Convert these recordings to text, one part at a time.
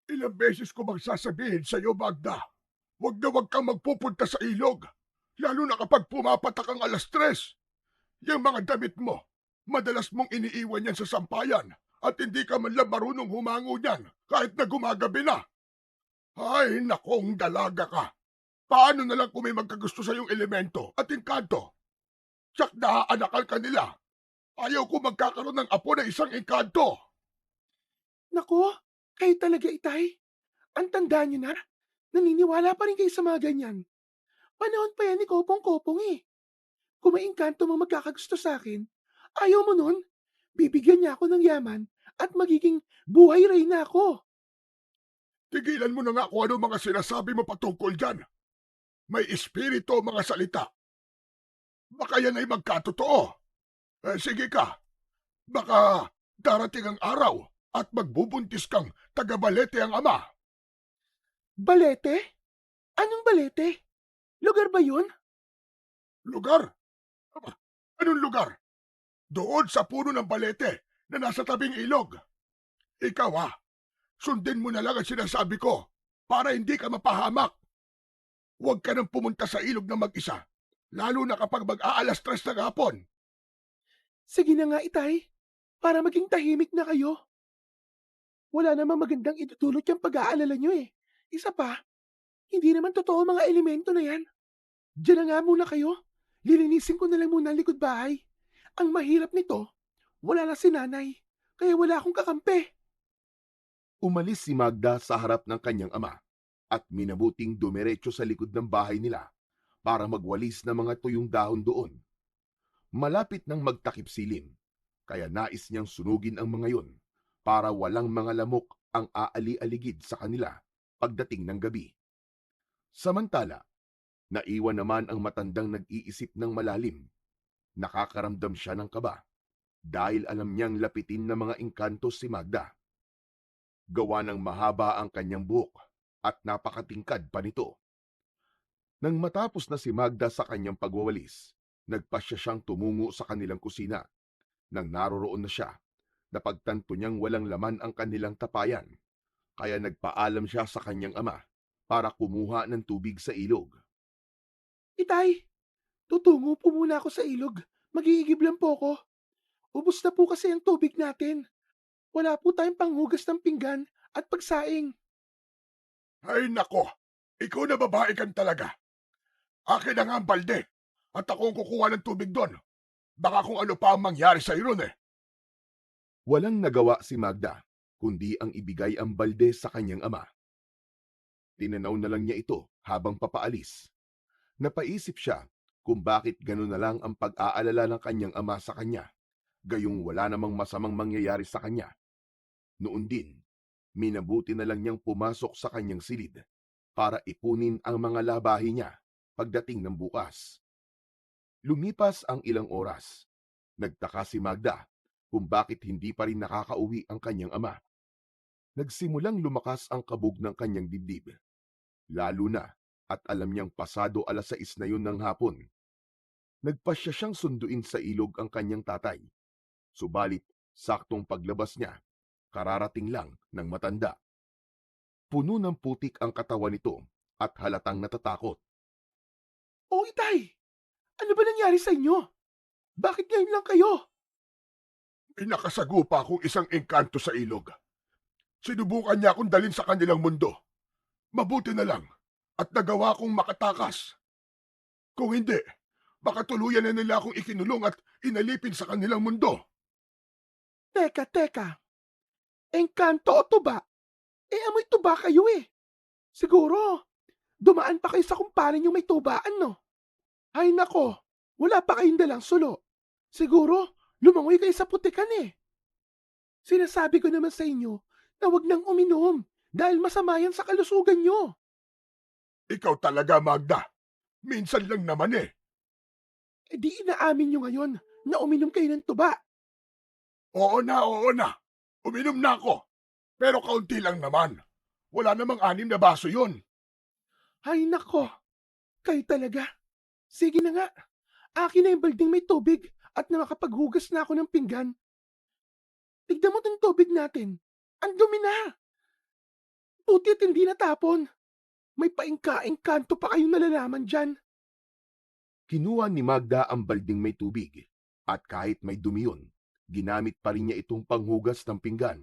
Ilang beses ko bang sasabihin sa'yo, Magda, huwag kang magpupunta sa ilog, lalo na kapag pumapatak ang 3:00. Yung mga damit mo, madalas mong iniiwan yan sa sampayan at hindi ka man lang marunong humango niyan kahit na gumagabi na. Ay, nakong dalaga ka. Paano na lang kung may magkagusto sa iyong elemento at engkanto? Tsak naaanakal ka nila. Ayaw ko magkakaroon ng apo na isang engkanto. Naku, kayo talaga, Itay. Ang tanda niyo na. Naniniwala pa rin kayo sa mga ganyan. Panahon pa yan ni Kopong-Kopong eh. Kung may engkanto mang magkakagusto sa akin, ayaw mo nun? Bibigyan niya ako ng yaman at magiging buhay reyna ako. Tigilan mo na nga kung ano mga sinasabi mo patungkol dyan. May espiritu ang mga salita. Baka yan ay magkatotoo. Sige ka, baka darating ang araw at magbubuntis kang taga-Balete ang ama. Balete? Anong balete? Lugar ba yun? Lugar? Aba, anong lugar? Doon sa puno ng balete na nasa tabing ilog. Ikaw sundin mo na lang ang sinasabi ko para hindi ka mapahamak. Huwag ka nang pumunta sa ilog na mag-isa, lalo na kapag mag-aalas 3 ng hapon. Sige na nga, Itay. Para maging tahimik na kayo. Wala namang magandang idudulot yung pag-aalala nyo eh. Isa pa, hindi naman totoo ang mga elemento na yan. Diyan na nga muna kayo. Lilinisin ko na lang muna ang likod bahay. Ang mahirap nito, wala na si nanay. Kaya wala akong kakampi. Umalis si Magda sa harap ng kanyang ama at minabuting dumiretso sa likod ng bahay nila para magwalis ng mga tuyong dahon doon. Malapit nang magtakip silim, kaya nais niyang sunugin ang mga yon para walang mga lamok ang aali-aligid sa kanila pagdating ng gabi. Samantala, naiwan naman ang matandang nag-iisip ng malalim. Nakakaramdam siya ng kaba dahil alam niyang lapitin ng mga engkanto si Magda. Gawa ng mahaba ang kanyang buhok at napakatingkad pa nito. Nang matapos na si Magda sa kanyang pagwawalis, nagpasya siyang tumungo sa kanilang kusina. Nang naroroon na siya, napagtanto niyang walang laman ang kanilang tapayan, kaya nagpaalam siya sa kanyang ama para kumuha ng tubig sa ilog. Itay, tutungo po muna ako sa ilog. Mag-iigib lang po ako. Ubus na po kasi ang tubig natin. Wala po tayong panghugas ng pinggan at pagsaing. Ay nako, ikaw na babae kan talaga. Akin na nga ang balde at ako ang kukuha ng tubig doon. Baka kung ano pa ang mangyari sa iron eh. Walang nagawa si Magda, kundi ang ibigay ang balde sa kanyang ama. Tinanaw na lang niya ito habang papaalis. Napaisip siya kung bakit gano'n na lang ang pag-aalala ng kanyang ama sa kanya, gayong wala namang masamang mangyayari sa kanya. Noon din, minabuti na lang niyang pumasok sa kanyang silid para ipunin ang mga labahi niya pagdating ng bukas. Lumipas ang ilang oras. Nagtaka si Magda kung bakit hindi pa rin nakakauwi ang kanyang ama. Nagsimulang lumakas ang kabog ng kanyang dibdib, lalo na at alam niyang pasado 6:00 na yun ng hapon. Nagpasya siyang sunduin sa ilog ang kanyang tatay. Subalit, saktong paglabas niya, kararating lang ng matanda. Puno ng putik ang katawan nito at halatang natatakot. O Itay, ano ba nangyari sa inyo? Bakit ngayon lang kayo? May nakasagupa akong isang engkanto sa ilog. Sinubukan niya akong dalhin sa kanilang mundo. Mabuti na lang at nagawa kong makatakas. Kung hindi, baka tuluyan na nila akong ikinulong at inalipin sa kanilang mundo. Teka. Engkanto o tuba? Amoy tuba kayo eh. Siguro, dumaan pa kayo sa kumpare niyong may tubaan, no? Ay nako, wala pa kayong dalang sulo. Siguro, lumangoy kayo sa putikan eh. Sinasabi ko naman sa inyo na wag nang uminom dahil masama yan sa kalusugan nyo. Ikaw talaga, Magda. Minsan lang naman eh. E di inaamin nyo ngayon na uminom kayo ng tuba. Oo na. Uminom na ako. Pero kaunti lang naman. Wala namang 6 na baso yun. Ay nako, kayo talaga. Sige na nga, akin na yung balding may tubig at nakakapaghugas na ako ng pinggan. Tignan mo tong tubig natin. Ang dumi na. Buti at hindi natapon. May paingka-engkanto pa kayong nalalaman dyan. Kinuha ni Magda ang balding may tubig at kahit may dumi yun, ginamit pa rin niya itong panghugas ng pinggan.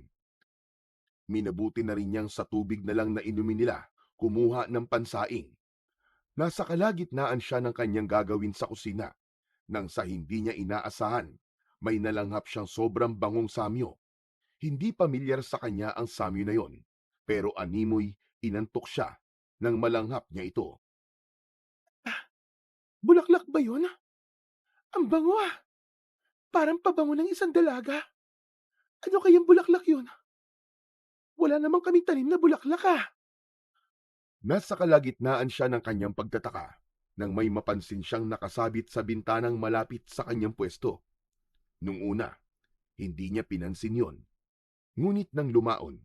Minabuti na rin niyang sa tubig na lang na inumin nila, kumuha ng pansaing. Nasa kalagitnaan siya ng kanyang gagawin sa kusina, nang sa hindi niya inaasahan, may nalanghap siyang sobrang bangong samyo. Hindi pamilyar sa kanya ang samyo na yon, pero animoy inantok siya nang malanghap niya ito. Bulaklak ba yun? Ang bango ah. Parang pabango ng isang dalaga. Ano kayang bulaklak yun? Wala namang kaming tanim na bulaklak ah. Nasa kalagitnaan siya ng kanyang pagtataka nang may mapansin siyang nakasabit sa bintanang malapit sa kanyang pwesto. Nung una, hindi niya pinansin yon. Ngunit nang lumaon,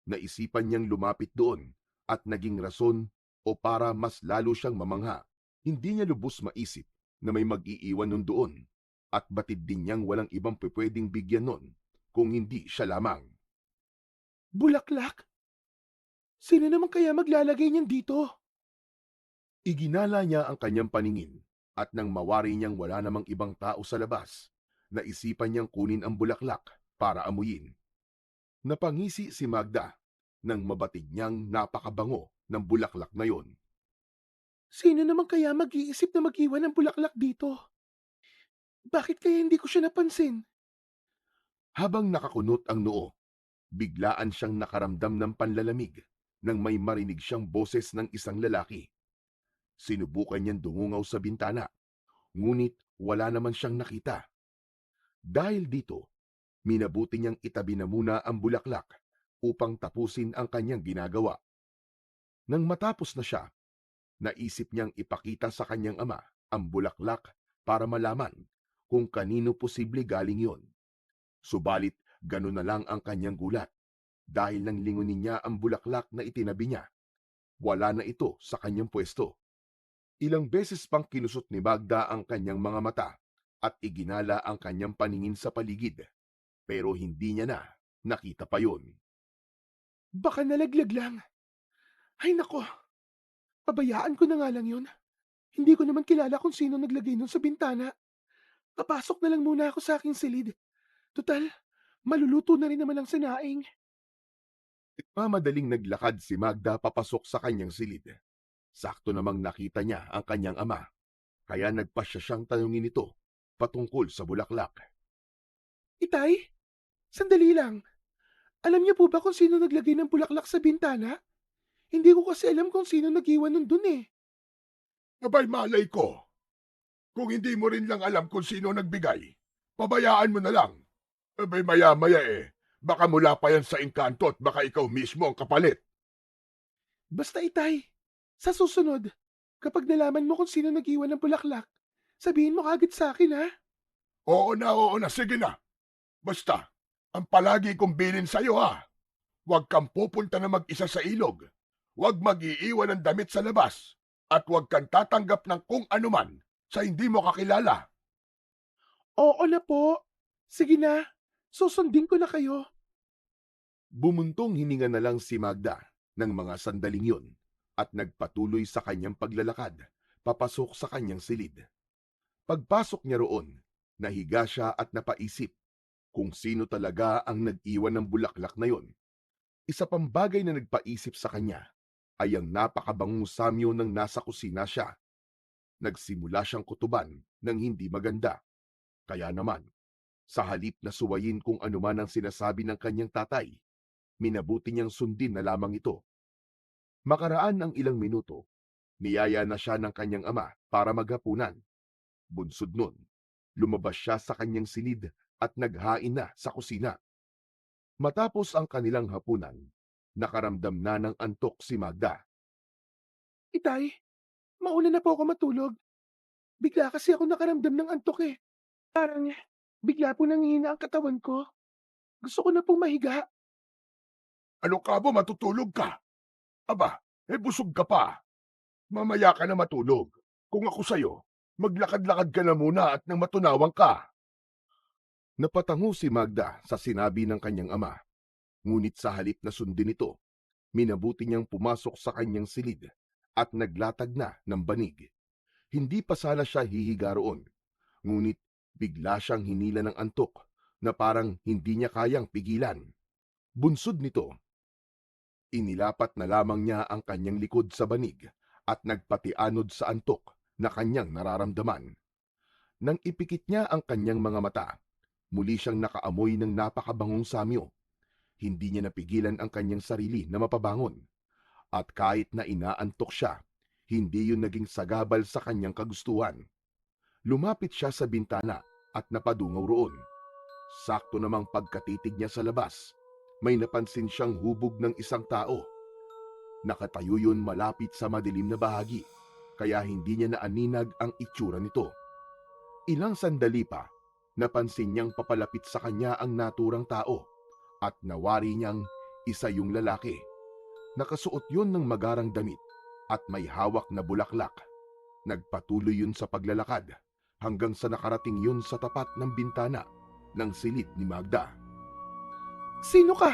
naisipan niyang lumapit doon at naging rason o para mas lalo siyang mamangha. Hindi niya lubos maisip na may mag-iiwan nun doon at batid din niyang walang ibang pwedeng bigyan nun kung hindi siya lamang. Bulaklak? Sino naman kaya maglalagay niyan dito? Iginala niya ang kanyang paningin at nang mawari niyang wala namang ibang tao sa labas, naisipan niyang kunin ang bulaklak para amuyin. Napangisi si Magda nang mabatid niyang napakabango ng bulaklak na yon. Sino naman kaya mag-iisip na mag-iwan ng bulaklak dito? Bakit kaya hindi ko siya napansin? Habang nakakunot ang noo, biglaan siyang nakaramdam ng panlalamig nang may marinig siyang boses ng isang lalaki. Sinubukan niyang dumungaw sa bintana, ngunit wala naman siyang nakita. Dahil dito, minabuti niyang itabi na muna ang bulaklak upang tapusin ang kanyang ginagawa. Nang matapos na siya, naisip niyang ipakita sa kanyang ama ang bulaklak para malaman kung kanino posible galing yon. Subalit, gano'n na lang ang kanyang gulat dahil nang lingunin niya ang bulaklak na itinabi niya, wala na ito sa kanyang pwesto. Ilang beses pang kinusot ni Magda ang kanyang mga mata at iginala ang kanyang paningin sa paligid, pero hindi niya na nakita pa yon. Baka nalaglag lang. Ay nako, pabayaan ko na nga lang yun. Hindi ko naman kilala kung sino naglagay nun sa bintana. Papasok na lang muna ako sa aking silid. Tutal, maluluto na rin naman ang sinaing. Madaling naglakad si Magda papasok sa kanyang silid. Sakto namang nakita niya ang kanyang ama, kaya nagpasya siyang tanungin ito patungkol sa bulaklak. Itay, sandali lang. Alam niyo po ba kung sino naglagay ng bulaklak sa bintana? Hindi ko kasi alam kung sino nag-iwan nun dun eh. Abay malay ko. Kung hindi mo rin lang alam kung sino nagbigay, pabayaan mo na lang. Abay maya-maya baka mula pa yan sa engkanto at baka ikaw mismo ang kapalit. Basta itay, sa susunod, kapag nalaman mo kung sino nag-iwan ng bulaklak, sabihin mo kagad sa akin ha. Oo na, sige na. Basta, ang palagi kong bilin sa'yo ha. Huwag kang pupunta na mag-isa sa ilog. Huwag mag-iiwan ng damit sa labas. At huwag kang tatanggap ng kung anuman sa hindi mo kakilala. Oo na po. Sige na, susundin ko na kayo. Bumuntong hininga na lang si Magda ng mga sandaling yun at nagpatuloy sa kanyang paglalakad papasok sa kanyang silid. Pagpasok niya roon, nahiga siya at napaisip kung sino talaga ang nag-iwan ng bulaklak na yon. Isa pang bagay na nagpaisip sa kanya ay ang napakabangong samyo ng nasa kusina siya. Nagsimula siyang kutuban ng hindi maganda. Kaya naman, sa halip na suwayin kung anuman ang sinasabi ng kanyang tatay, minabuti niyang sundin na lamang ito. Makaraan ang ilang minuto, niyaya na siya ng kanyang ama para maghapunan. Bunsod nun, lumabas siya sa kanyang silid at naghain na sa kusina. Matapos ang kanilang hapunan, nakaramdam na ng antok si Magda. Itay, mauna na po ako matulog. Bigla kasi ako nakaramdam ng antok eh. Parang bigla po nanghihina ang katawan ko. Gusto ko na pong mahiga. Ano ka ba matutulog ka? Aba, busog ka pa. Mamaya ka na matulog. Kung ako sa'yo, maglakad-lakad ka na muna at nang matunawang ka. Napatango si Magda sa sinabi ng kanyang ama. Ngunit sa halip na sundin ito, Minabuti niyang pumasok sa kanyang silid at naglatag na ng banig. Hindi pa sana siya hihiga roon, ngunit bigla siyang hinila ng antok na parang hindi niya kayang pigilan. Bunsod nito, inilapat na lamang niya ang kanyang likod sa banig at nagpatianod sa antok na kanyang nararamdaman. Nang ipikit niya ang kanyang mga mata, muli siyang nakaamoy ng napakabangong samyo. Hindi niya napigilan ang kanyang sarili na mapabangon. At kahit na inaantok siya, hindi yun naging sagabal sa kanyang kagustuhan. Lumapit siya sa bintana at napadungaw roon. Sakto namang pagkatitig niya sa labas, may napansin siyang hubog ng isang tao. Nakatayo yun malapit sa madilim na bahagi, kaya hindi niya naaninag ang itsura nito. Ilang sandali pa, napansin niyang papalapit sa kanya ang naturang tao at nawari niyang isa yung lalaki. Nakasuot yun ng magarang damit at may hawak na bulaklak. Nagpatuloy yun sa paglalakad hanggang sa nakarating yun sa tapat ng bintana ng silid ni Magda. Sino ka?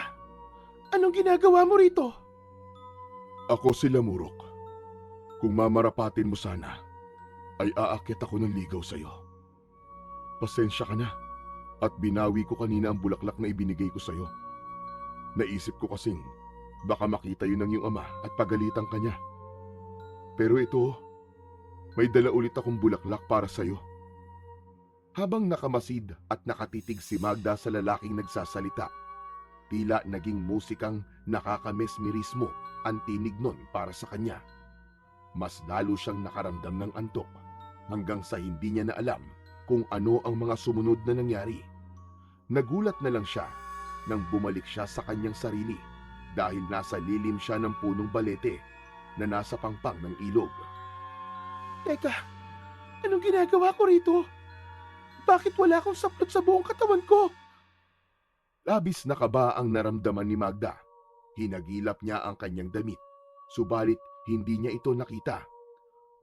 Anong ginagawa mo rito? Ako si Lamurok. Kung mamarapatin mo sana, ay aakyat ako ng ligaw sa'yo. Pasensya ka na at binawi ko kanina ang bulaklak na ibinigay ko sa'yo. Naisip ko kasing baka makita yun ng iyong ama at pagalitan ka niya. Pero ito, may dala ulit akong bulaklak para sa'yo. Habang nakamasid at nakatitig si Magda sa lalaking nagsasalita, tila naging musikang nakakamesmerismo ang tinig nun para sa kanya. Mas lalo siyang nakaramdam ng antok hanggang sa hindi niya na alam kung ano ang mga sumunod na nangyari. Nagulat na lang siya nang bumalik siya sa kanyang sarili dahil nasa lilim siya ng punong balete na nasa pangpang ng ilog. Teka, anong ginagawa ko rito? Bakit wala akong saplot sa buong katawan ko? Labis na kaba ang naramdaman ni Magda. Hinagilap niya ang kanyang damit, subalit hindi niya ito nakita.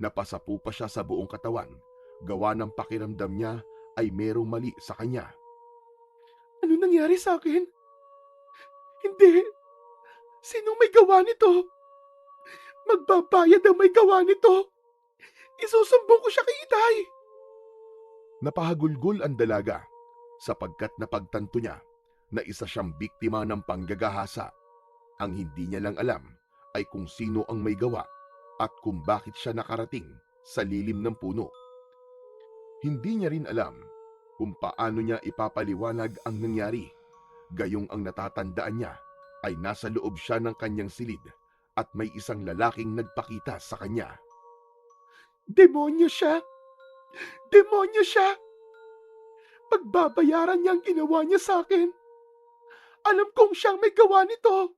Napasapu pa siya sa buong katawan, gawa ng pakiramdam niya ay merong mali sa kanya. Ano nangyari sa akin? Hindi. Sinong may gawa nito? Magbabayad ang may gawa nito. Isusumbong ko siya kay Itay. Napahagulgol ang dalaga sapagkat napagtanto niya na isa siyang biktima ng panggagahasa. Ang hindi niya lang alam ay kung sino ang may gawa at kung bakit siya nakarating sa lilim ng puno. Hindi niya rin alam kung paano niya ipapaliwanag ang nangyari. Gayong ang natatandaan niya ay nasa loob siya ng kanyang silid at may isang lalaking nagpakita sa kanya. Demonyo siya! Demonyo siya! Pagbabayaran niya ang ginawa niya sa akin. Alam kong siyang may gawa nito.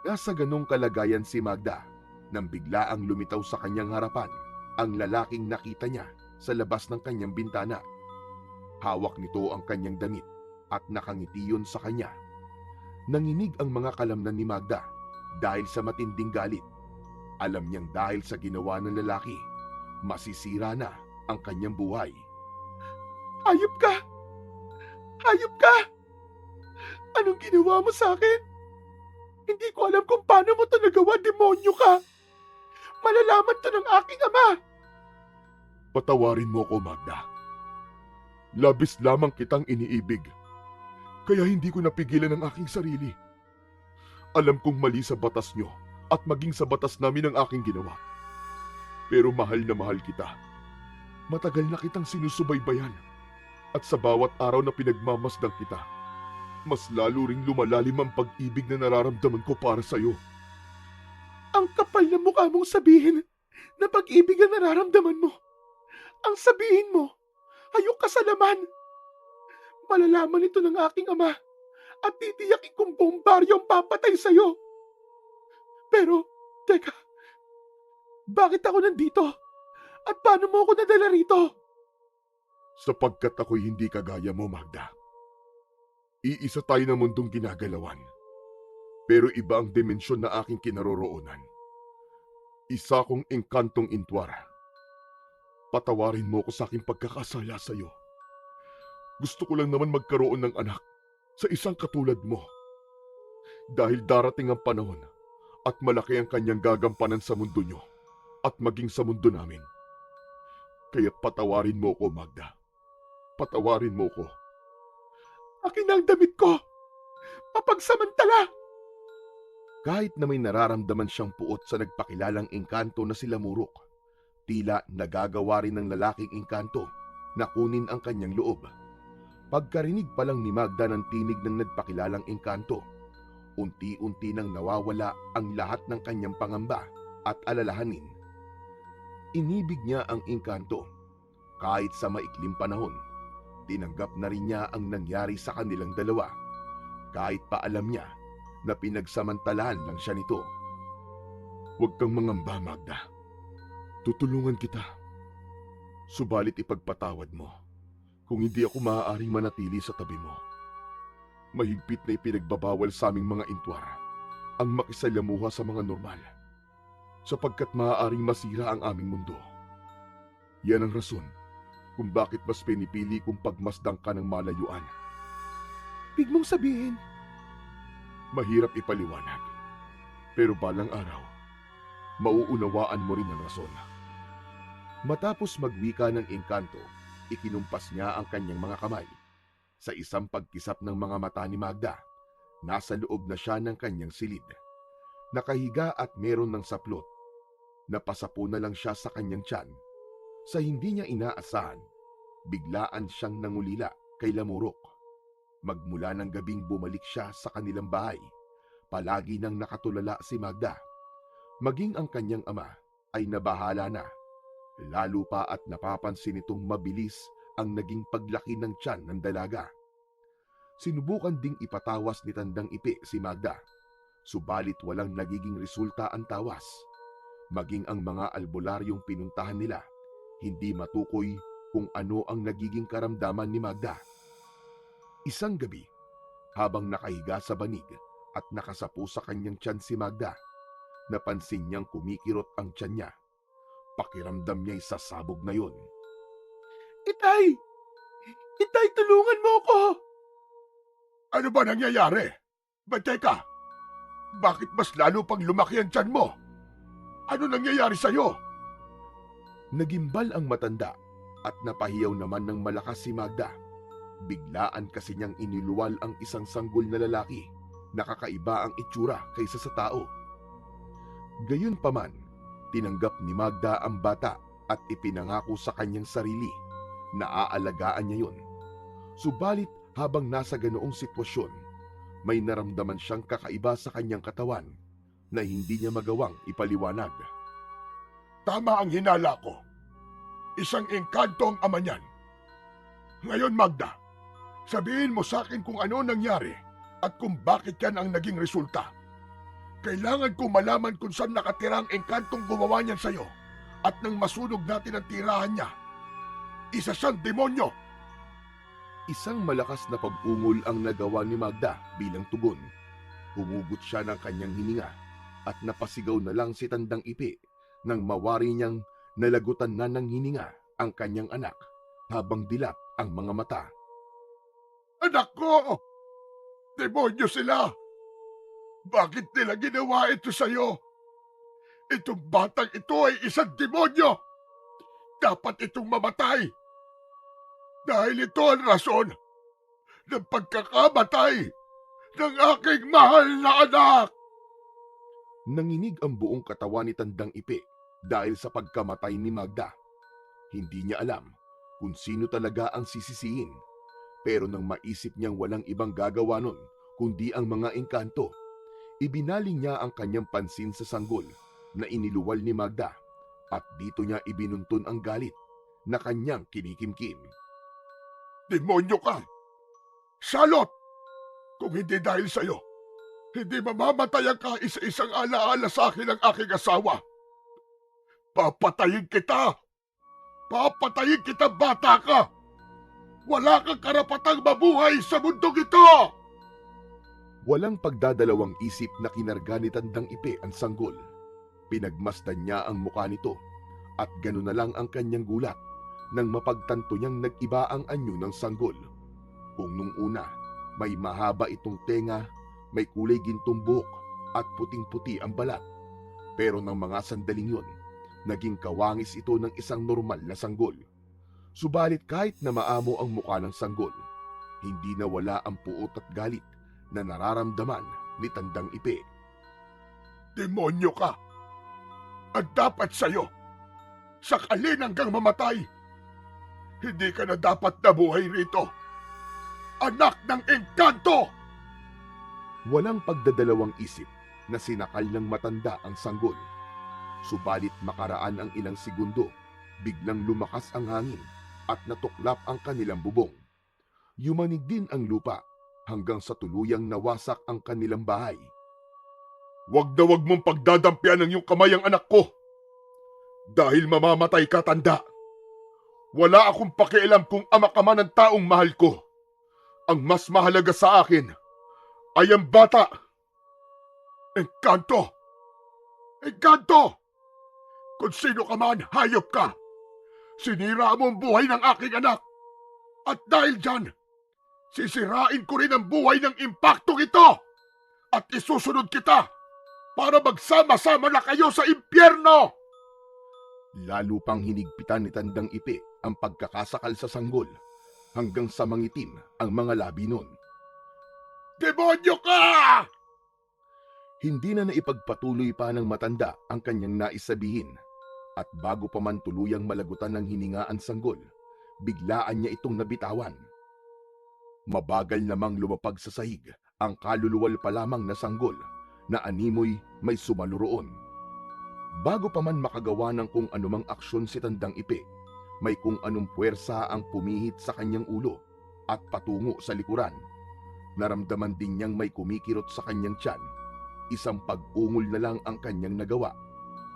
Nasa ganong kalagayan si Magda nang bigla ang lumitaw sa kanyang harapan ang lalaking nakita niya sa labas ng kanyang bintana. Hawak nito ang kanyang damit at nakangiti yun sa kanya. Nanginig ang mga kalamnan ni Magda dahil sa matinding galit. Alam niyang dahil sa ginawa ng lalaki, masisira na ang kanyang buhay. Hayop ka! Hayop ka! Anong ginawa mo sa akin? Hindi ko alam kung paano mo ito nagawa, demonyo ka! Malalaman to ng aking ama! Patawarin mo ko, Magda. Labis lamang kitang iniibig, kaya hindi ko napigilan ang aking sarili. Alam kong mali sa batas nyo at maging sa batas namin ang aking ginawa. Pero mahal na mahal kita. Matagal na kitang sinusubaybayan at sa bawat araw na pinagmamasdan kita, mas lalo ring lumalalim ang pag-ibig na nararamdaman ko para sa'yo. Ang kapal na mukha mong sabihin na pag-ibig ang nararamdaman mo. Ang sabihin mo, hayok ka sa laman. Malalaman ito ng aking ama at titiyakin kong bombaryo ang papatay sa'yo. Pero, teka, bakit ako nandito? At paano mo ako nadala rito? Sapagkat ako'y hindi kagaya mo, Magda. Iisa tayo ng mundong ginagalawan, pero iba ang dimensyon na aking kinaroroonan. Isa kong engkantong intwara. Patawarin mo ko sa aking pagkakasala sa iyo. Gusto ko lang naman magkaroon ng anak sa isang katulad mo. Dahil darating ang panahon at malaki ang kanyang gagampanan sa mundo nyo at maging sa mundo namin. Kaya patawarin mo ko, Magda. Patawarin mo ko. Akin na ang damit ko! Mapagsamantala! Kahit na may nararamdaman siyang puot sa nagpakilalang engkanto na si Lamurok, tila nagagawa rin ng lalaking engkanto na kunin ang kanyang loob. Pagkarinig pa lang ni Magda ng tinig ng nagpakilalang engkanto, unti-unti nang nawawala ang lahat ng kanyang pangamba at alalahanin. Inibig niya ang engkanto. Kahit sa maikling panahon, tinanggap na rin niya ang nangyari sa kanilang dalawa. Kahit pa alam niya na pinagsamantalahan lang siya nito. Huwag kang mangamba, Magda. Tutulungan kita. Subalit ipagpatawad mo kung hindi ako maaaring manatili sa tabi mo. Mahigpit na ipinagbabawal sa aming mga intwara ang makisalamuha sa mga normal, sapagkat maaaring masira ang aming mundo. Yan ang rason kung bakit mas pinipili kong pagmasdang ka ng malayuan. Ibig mong sabihin, Mahirap ipaliwanag, pero balang araw, mauunawaan mo rin ang rason. Matapos magwika ng engkanto, ikinumpas niya ang kanyang mga kamay. Sa isang pagkisap ng mga mata ni Magda, nasa loob na siya ng kanyang silid. Nakahiga at meron ng saplot. Napasapo na lang siya sa kanyang tiyan. Sa hindi niya inaasahan, biglaan siyang nangulila kay Lamurok. Magmula ng gabing bumalik siya sa kanilang bahay, palagi nang nakatulala si Magda. Maging ang kanyang ama ay nabahala na. Lalo pa at napapansin itong mabilis ang naging paglaki ng tiyan ng dalaga. Sinubukan ding ipatawas ni Tandang Ipi si Magda, subalit walang nagiging resulta ang tawas. Maging ang mga albularyong pinuntahan nila, hindi matukoy kung ano ang nagiging karamdaman ni Magda. Isang gabi, habang nakahiga sa banig at nakasapo sa kanyang tiyan si Magda, napansin niyang kumikirot ang tiyan niya. Pakiramdam niya'y sasabog na yun. Itay! Itay, tulungan mo ako! Ano ba nangyayari? Teka, bakit mas lalo pang lumaki ang tiyan mo? Ano nangyayari sa'yo? Nagimbal ang matanda at napahiyaw naman ng malakas si Magda. Biglaan kasi niyang iniluwal ang isang sanggol na lalaki. Nakakaiba ang itsura kaysa sa tao. Gayunpaman, tinanggap ni Magda ang bata at ipinangako sa kanyang sarili na aalagaan niya yun. Subalit habang nasa ganoong sitwasyon, may naramdaman siyang kakaiba sa kanyang katawan na hindi niya magawang ipaliwanag. Tama ang hinala ko. Isang engkanto ang ama niyan. Ngayon, Magda, sabihin mo sa akin kung ano nangyari at kung bakit yan ang naging resulta. Kailangan ko malaman kung saan nakatira ang engkantong gumawa niyan sa'yo at nang masunog natin ang tirahan niya. Isa siyang demonyo. Isang malakas na pag-ungol ang nagawa ni Magda bilang tugon. Humugot siya ng kanyang hininga at napasigaw na lang si Tandang Ipi nang mawari niyang nalagutan na ng hininga ang kanyang anak habang dilap ang mga mata. Anak ko! Demonyo sila! Bakit nila ginawa ito sa'yo? Itong batang ito ay isang demonyo! Dapat itong mamatay! Dahil ito ang rason ng pagkakamatay ng aking mahal na anak! Nanginig ang buong katawan ni Tandang Ipi dahil sa pagkamatay ni Magda. Hindi niya alam kung sino talaga ang sisisihin, pero nang maisip niyang walang ibang gagawa nun kundi ang mga engkanto, ibinaling niya ang kanyang pansin sa sanggol na iniluwal ni Magda at dito niya ibinuntun ang galit na kanyang kinikimkim. Demonyo ka! Salot! Kung hindi dahil sa'yo, hindi mamamatay ang kaisa-isang alaala sa akin ng aking asawa. Papatayin kita! Papatayin kita, bata ka! Wala kang karapatang mabuhay sa mundong ito! Walang pagdadalawang isip na kinarga ni Tandang Ipi ang sanggol. Pinagmasdan niya ang mukha nito at gano'n na lang ang kanyang gulat nang mapagtanto niyang nag-iba ang anyo ng sanggol. Kung nung una may mahaba itong tenga, May kulay gintong buhok at puting-puti ang balat. Pero ng mga sandaling yun, naging kawangis ito ng isang normal na sanggol. Subalit kahit na maamo ang mukha ng sanggol, hindi nawala ang puot at galit na nararamdaman ni Tandang Ipe. Demonyo ka! At dapat sa'yo, sakalin hanggang mamatay. Hindi ka na dapat nabuhay rito. Anak ng engkanto! Walang pagdadalawang isip na sinakal ng matanda ang sanggol. Subalit makaraan ang ilang segundo, biglang lumakas ang hangin at natuklap ang kanilang bubong. Yumanig din ang lupa hanggang sa tuluyang nawasak ang kanilang bahay. Wag na wag mong pagdadampian ng iyong kamay ang anak ko. Dahil mamamatay ka, tanda. Wala akong pakialam kung ama ka man ng taong mahal ko. Ang mas mahalaga sa akin ay ang bata. Engkanto! Engkanto! Kung sino ka man, hayop ka. Sinira mo ang buhay ng aking anak. At dahil dyan, sisirain ko rin ang buhay ng impaktong ito. At isusunod kita para magsama-sama na kayo sa impyerno! Lalo pang hinigpitan ni Tandang Ipe ang pagkakasakal sa sanggol hanggang sa mangitim ang mga labi nun. Demonyo ka! Hindi na naipagpatuloy pa ng matanda ang kanyang nais sabihin at bago pa man tuluyang malagutan ng hininga ang sanggol, biglaan niya itong nabitawan. Mabagal namang lumapag sa sahig ang kaluluwal pa lamang na sanggol na animoy may sumalo roon. Bago pa man makagawa ng kung anumang aksyon si Tandang Ipe, may kung anong puwersa ang pumihit sa kanyang ulo at patungo sa likuran. Naramdaman din niyang may kumikirot sa kanyang tiyan. Isang pag-ungol na lang ang kanyang nagawa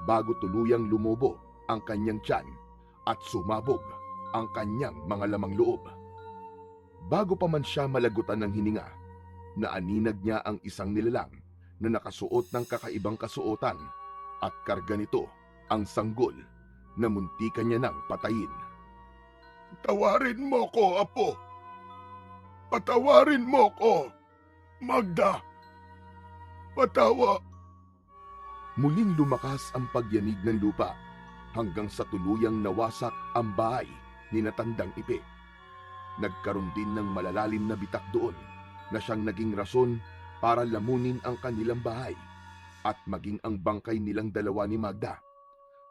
bago tuluyang lumobo ang kanyang tiyan at sumabog ang kanyang mga lamang loob. Bago pa man siya malagutan ng hininga, naaninag niya ang isang nilalang na nakasuot ng kakaibang kasuotan at karga nito ang sanggol na muntikan niya nang patayin. Tawarin mo ko, Apo. Patawarin mo ko, Magda. Patawa. Muling lumakas ang pagyanig ng lupa hanggang sa tuluyang nawasak ang bahay ni Tandang Ipe. Nagkaroon din ng malalalim na bitak doon na siyang naging rason para lamunin ang kanilang bahay at maging ang bangkay nilang dalawa ni Magda.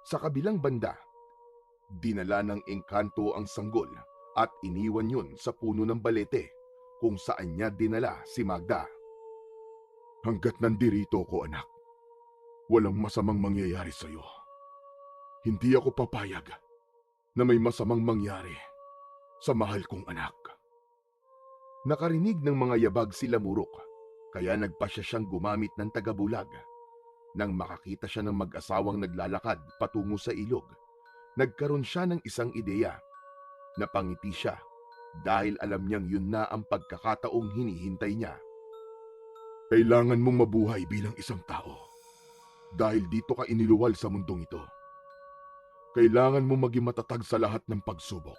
Sa kabilang banda, dinala ng engkanto ang sanggol at iniwan yun sa puno ng balete kung saan niya dinala si Magda. Hanggat nandirito ko, anak, walang masamang mangyayari sa iyo. Hindi ako papayag na may masamang mangyari sa mahal kong anak. Nakarinig ng mga yabag si Lamurok, kaya nagpasya siyang gumamit ng tagabulag. Nang makakita siya ng mag-asawang naglalakad patungo sa ilog, nagkaroon siya ng isang ideya. Napangiti siya dahil alam niyang yun na ang pagkakataong hinihintay niya. Kailangan mong mabuhay bilang isang tao dahil dito ka iniluwal sa mundong ito. Kailangan mong maging matatag sa lahat ng pagsubok.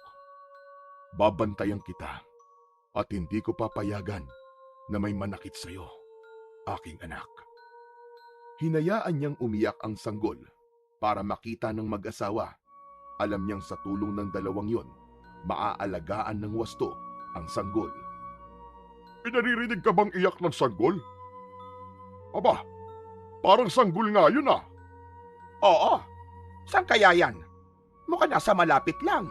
Babantayan kita at hindi ko papayagan na may manakit sa iyo, aking anak. Hinayaan niyang umiyak ang sanggol para makita ng mag-asawa. Alam niyang sa tulong ng dalawang yon, maaalagaan ng wasto ang sanggol. Pinaririnig ka bang iyak ng sanggol? Aba, parang sanggol nga yun ah. Oo. Saan kaya yan? Mukhang nasa malapit lang.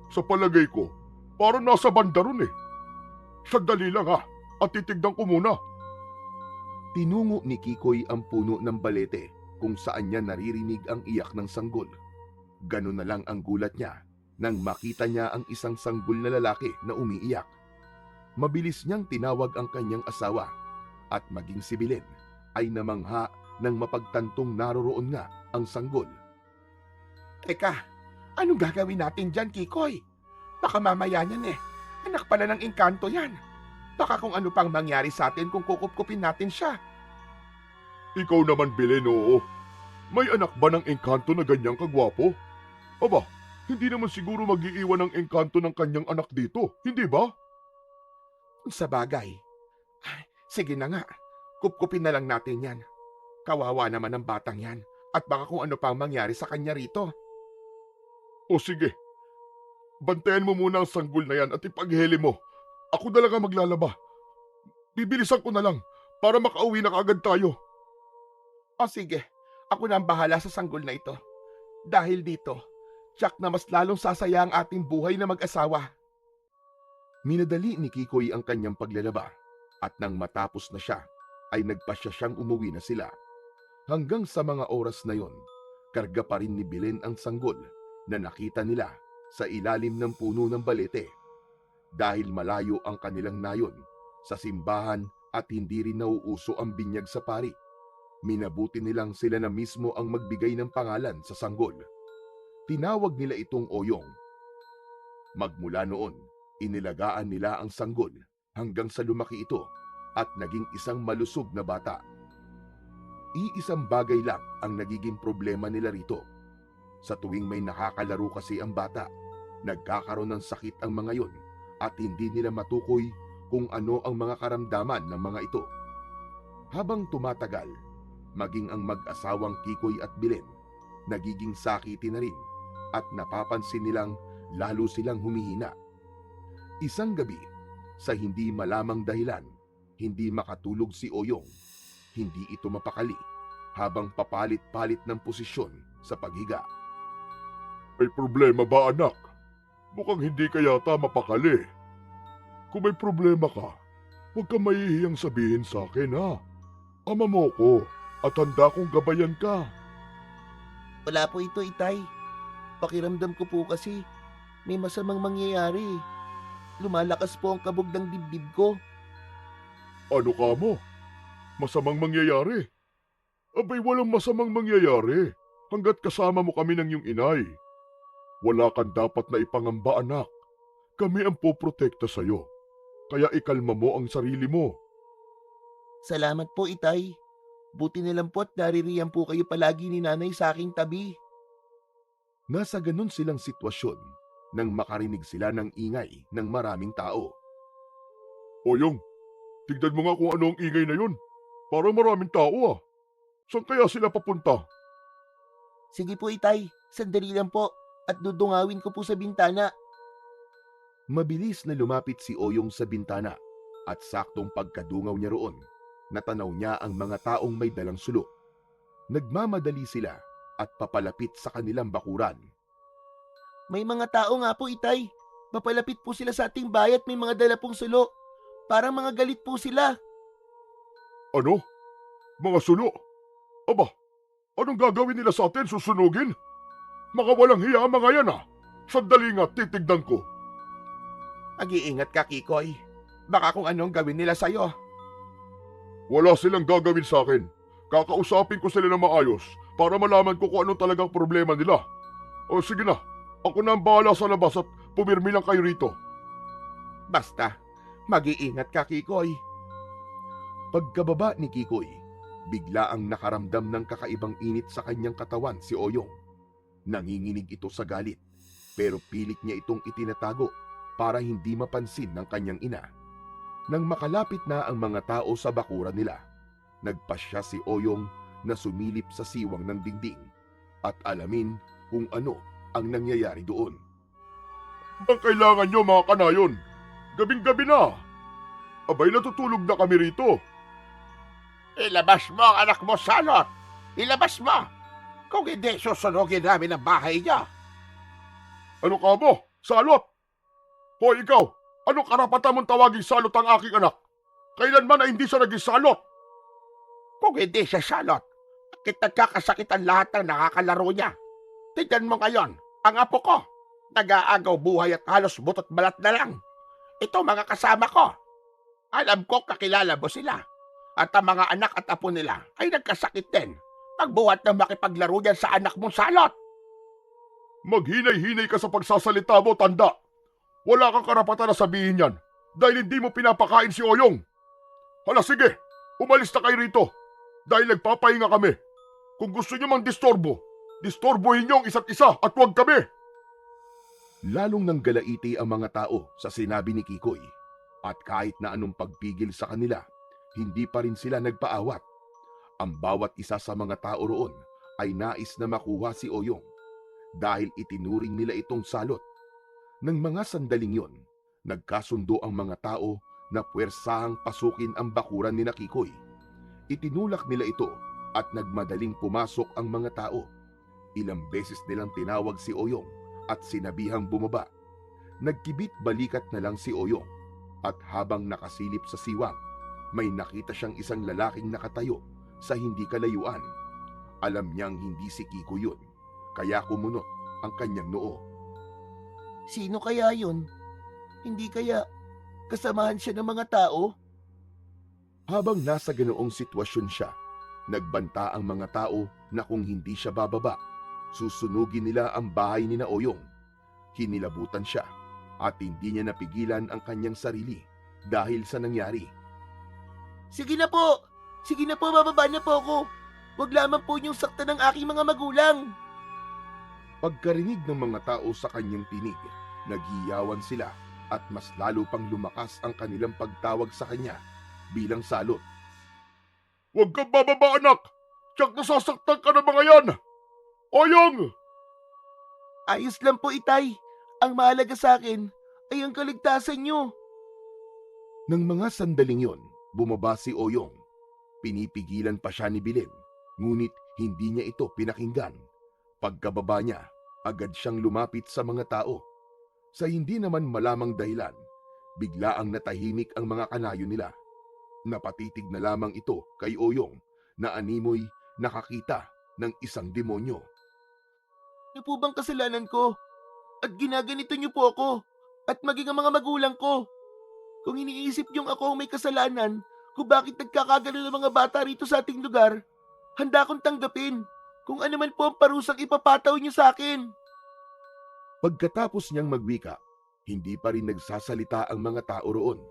Sa palagay ko, parang nasa banda ron eh. Sandali lang ha, at titignan ko muna. Tinungo ni Kikoy ang puno ng balete kung saan niya naririnig ang iyak ng sanggol. Ganun na lang ang gulat niya nang makita niya ang isang sanggol na lalaki na umiiyak. Mabilis niyang tinawag ang kanyang asawa at maging si Belen ay namangha nang mapagtantong naroroon nga ang sanggol. Teka, anong gagawin natin dyan, Kikoy? Baka mamaya niyan eh. Anak pala ng engkanto yan. Baka kung ano pang mangyari sa atin kung kukupkupin natin siya. Ikaw naman, Belen, oo. May anak ba ng engkanto na ganyang kagwapo? Aba, hindi naman siguro mag-iiwan ng engkanto ng kanyang anak dito, hindi ba? Kung sa bagay. Sige na nga, kupkupin na lang natin yan. Kawawa naman ang batang yan at baka kung ano pang mangyari sa kanya rito. O sige, bantayan mo muna ang sanggol na yan at ipagheli mo. Ako na lang ang maglalaba. Bibilisan ko na lang para makauwi na kaagad tayo. O sige, ako na ang bahala sa sanggol na ito. Dahil dito, tiyak na mas lalong sasaya ang ating buhay na mag-asawa. Minadali ni Kikoy ang kanyang paglalaba at nang matapos na siya, ay nagpasya siyang umuwi na sila. Hanggang sa mga oras na yon, karga pa rin ni Belen ang sanggol na nakita nila sa ilalim ng puno ng balete. Dahil malayo ang kanilang nayon sa simbahan at hindi rin nauuso ang binyag sa pari, minabuti nilang sila na mismo ang magbigay ng pangalan sa sanggol. Tinawag nila itong Oyong. Magmula noon, inilagaan nila ang sanggol hanggang sa lumaki ito at naging isang malusog na bata. Iisang bagay lang ang nagiging problema nila rito. Sa tuwing may nakakalaro kasi ang bata, nagkakaroon ng sakit ang mga yon at hindi nila matukoy kung ano ang mga karamdaman ng mga ito. Habang tumatagal, maging ang mag-asawang Kikoy at Belen, nagiging sakiti na rin at napapansin nilang lalo silang humihina. Isang gabi, sa hindi malamang dahilan, hindi makatulog si Oyong. Hindi ito mapakali habang papalit-palit ng posisyon sa paghiga. May problema ba, anak? Mukhang hindi ka yata mapakali. Kung may problema ka, huwag kang mahihiyang sabihin sa akin, ha? Ama mo ko at handa kong gabayan ka. Wala po ito, Itay. Pakiramdam ko po kasi may masamang mangyayari. Lumalakas po ang kabog ng dibdib ko. Ano ka mo? Masamang mangyayari? Abay, walang masamang mangyayari hanggat kasama mo kami ng iyong inay. Wala kang dapat na ipangamba, anak. Kami ang poprotekta sa'yo. Kaya ikalma mo ang sarili mo. Salamat po, Itay. Buti na lang po at naririyan po kayo palagi ni nanay sa aking tabi. Nasa ganun silang sitwasyon nang makarinig sila ng ingay ng maraming tao. Oyong, tignan mo nga kung ano ang ingay na yun. Parang maraming tao, ah. Saan kaya sila papunta? Sige po, Itay. Sandali lang po at dudungawin ko po sa bintana. Mabilis na lumapit si Oyong sa bintana at saktong pagkadungaw niya roon, natanaw niya ang mga taong may dalang sulo. Nagmamadali sila at papalapit sa kanilang bakuran. May mga tao nga po, Itay. Papalapit po sila sa ating bahay at may mga dala pong sulo. Parang mga galit po sila. Ano? Mga sulo? Aba, anong gagawin nila sa atin? Susunugin? Mga walang hiya mga yan, ah. Sandali nga, titignan ko. Mag-iingat ka, Kikoy. Baka kung anong gawin nila sa'yo. Wala silang gagawin sa akin. Kakausapin ko sila na maayos para malaman ko kung anong talagang problema nila. O sige na, ako na ang bahala sa labas at pumirmi lang kayo rito. Basta, mag-iingat ka, Kikoy. Pagkababa ni Kikoy, bigla ang nakaramdam ng kakaibang init sa kanyang katawan si Oyong. Nanginginig ito sa galit, pero pilit niya itong itinatago para hindi mapansin ng kanyang ina. Nang makalapit na ang mga tao sa bakuran nila, nagpasya si Oyong na sumilip sa siwang ng dingding at alamin kung ano ang nangyayari doon. Ang kailangan nyo mga kanayon? Gabing-gabi na. Abay, natutulog na kami rito. Ilabas mo ang anak mo, Salot! Ilabas mo! Kung hindi, susunugin namin ang bahay niya. Ano ka mo? Salot! Hoy, ikaw! Anong karapatan mong tawaging salot ang aking anak? Kailanman na hindi siya naging salot? Kung hindi siya Salot, bakit nagkakasakit ang lahat ng nakakalaro niya? Tignan mo ngayon, ang apo ko. Nag-aagaw buhay at halos butot balat na lang. Ito mga kasama ko. Alam ko kakilala mo sila. At ang mga anak at apo nila ay nagkasakit din. Pagbuhat na makipaglaro yan sa anak mong Salot. Maghinay-hinay ka sa pagsasalita mo, tanda. Wala kang karapatan na sabihin yan dahil hindi mo pinapakain si Oyong. Hala, sige, umalis na kayo rito dahil nagpapahinga kami. Kung gusto niyo mang disturbohin niyo ang isa't isa at huwag kami. Lalong nanggalaiti ang mga tao sa sinabi ni Kikoy at kahit na anong pagpigil sa kanila, hindi pa rin sila nagpaawat. Ang bawat isa sa mga tao roon ay nais na makuha si Oyong dahil itinuring nila itong salot. Nang mga sandaling yon, nagkasundo ang mga tao na puwersahang pasukin ang bakuran ni Kikoy. Itinulak nila ito at nagmadaling pumasok ang mga tao. Ilang beses nilang tinawag si Oyong at sinabihang bumaba. Nagkibit balikat na lang si Oyong at habang nakasilip sa siwang, may nakita siyang isang lalaking nakatayo sa hindi kalayuan. Alam niyang hindi si Kiko yun, kaya kumunot ang kanyang noo. Sino kaya yun? Hindi kaya kasamahan siya ng mga tao? Habang nasa ganoong sitwasyon siya, nagbanta ang mga tao na kung hindi siya bababa, susunugin nila ang bahay ni Oyong. Hinilabutan siya at hindi niya napigilan ang kanyang sarili dahil sa nangyari. Sige na po! Sige na po, bababa na po ako! Huwag lamang po niyong saktan ng aking mga magulang! Pagkarinig ng mga tao sa kanyang tinig, naghiyawan sila at mas lalo pang lumakas ang kanilang pagtawag sa kanya bilang salot. Huwag kang bababa, anak! Tiyak nasasaktan ka ng mga yan! Oyong! Ayos lang po, Itay. Ang mahalaga sa akin ay ang kaligtasan niyo. Nang mga sandaling yon, bumaba si Oyong. Pinipigilan pa siya ni Bilin, ngunit hindi niya ito pinakinggan. Pagkababa niya, agad siyang lumapit sa mga tao. Sa hindi naman malamang dahilan, bigla ang natahimik ang mga kanayo nila. Napatitig na lamang ito kay Oyong na animoy nakakita ng isang demonyo. Ano po bang kasalanan ko? At ginaganito niyo po ako at maging ang mga magulang ko. Kung iniisip niyong ako ang may kasalanan kung bakit nagkakagano ng mga bata rito sa ating lugar, handa akong tanggapin kung ano man po ang parusang ipapataw niyo sa akin. Pagkatapos niyang magwika, hindi pa rin nagsasalita ang mga tao roon.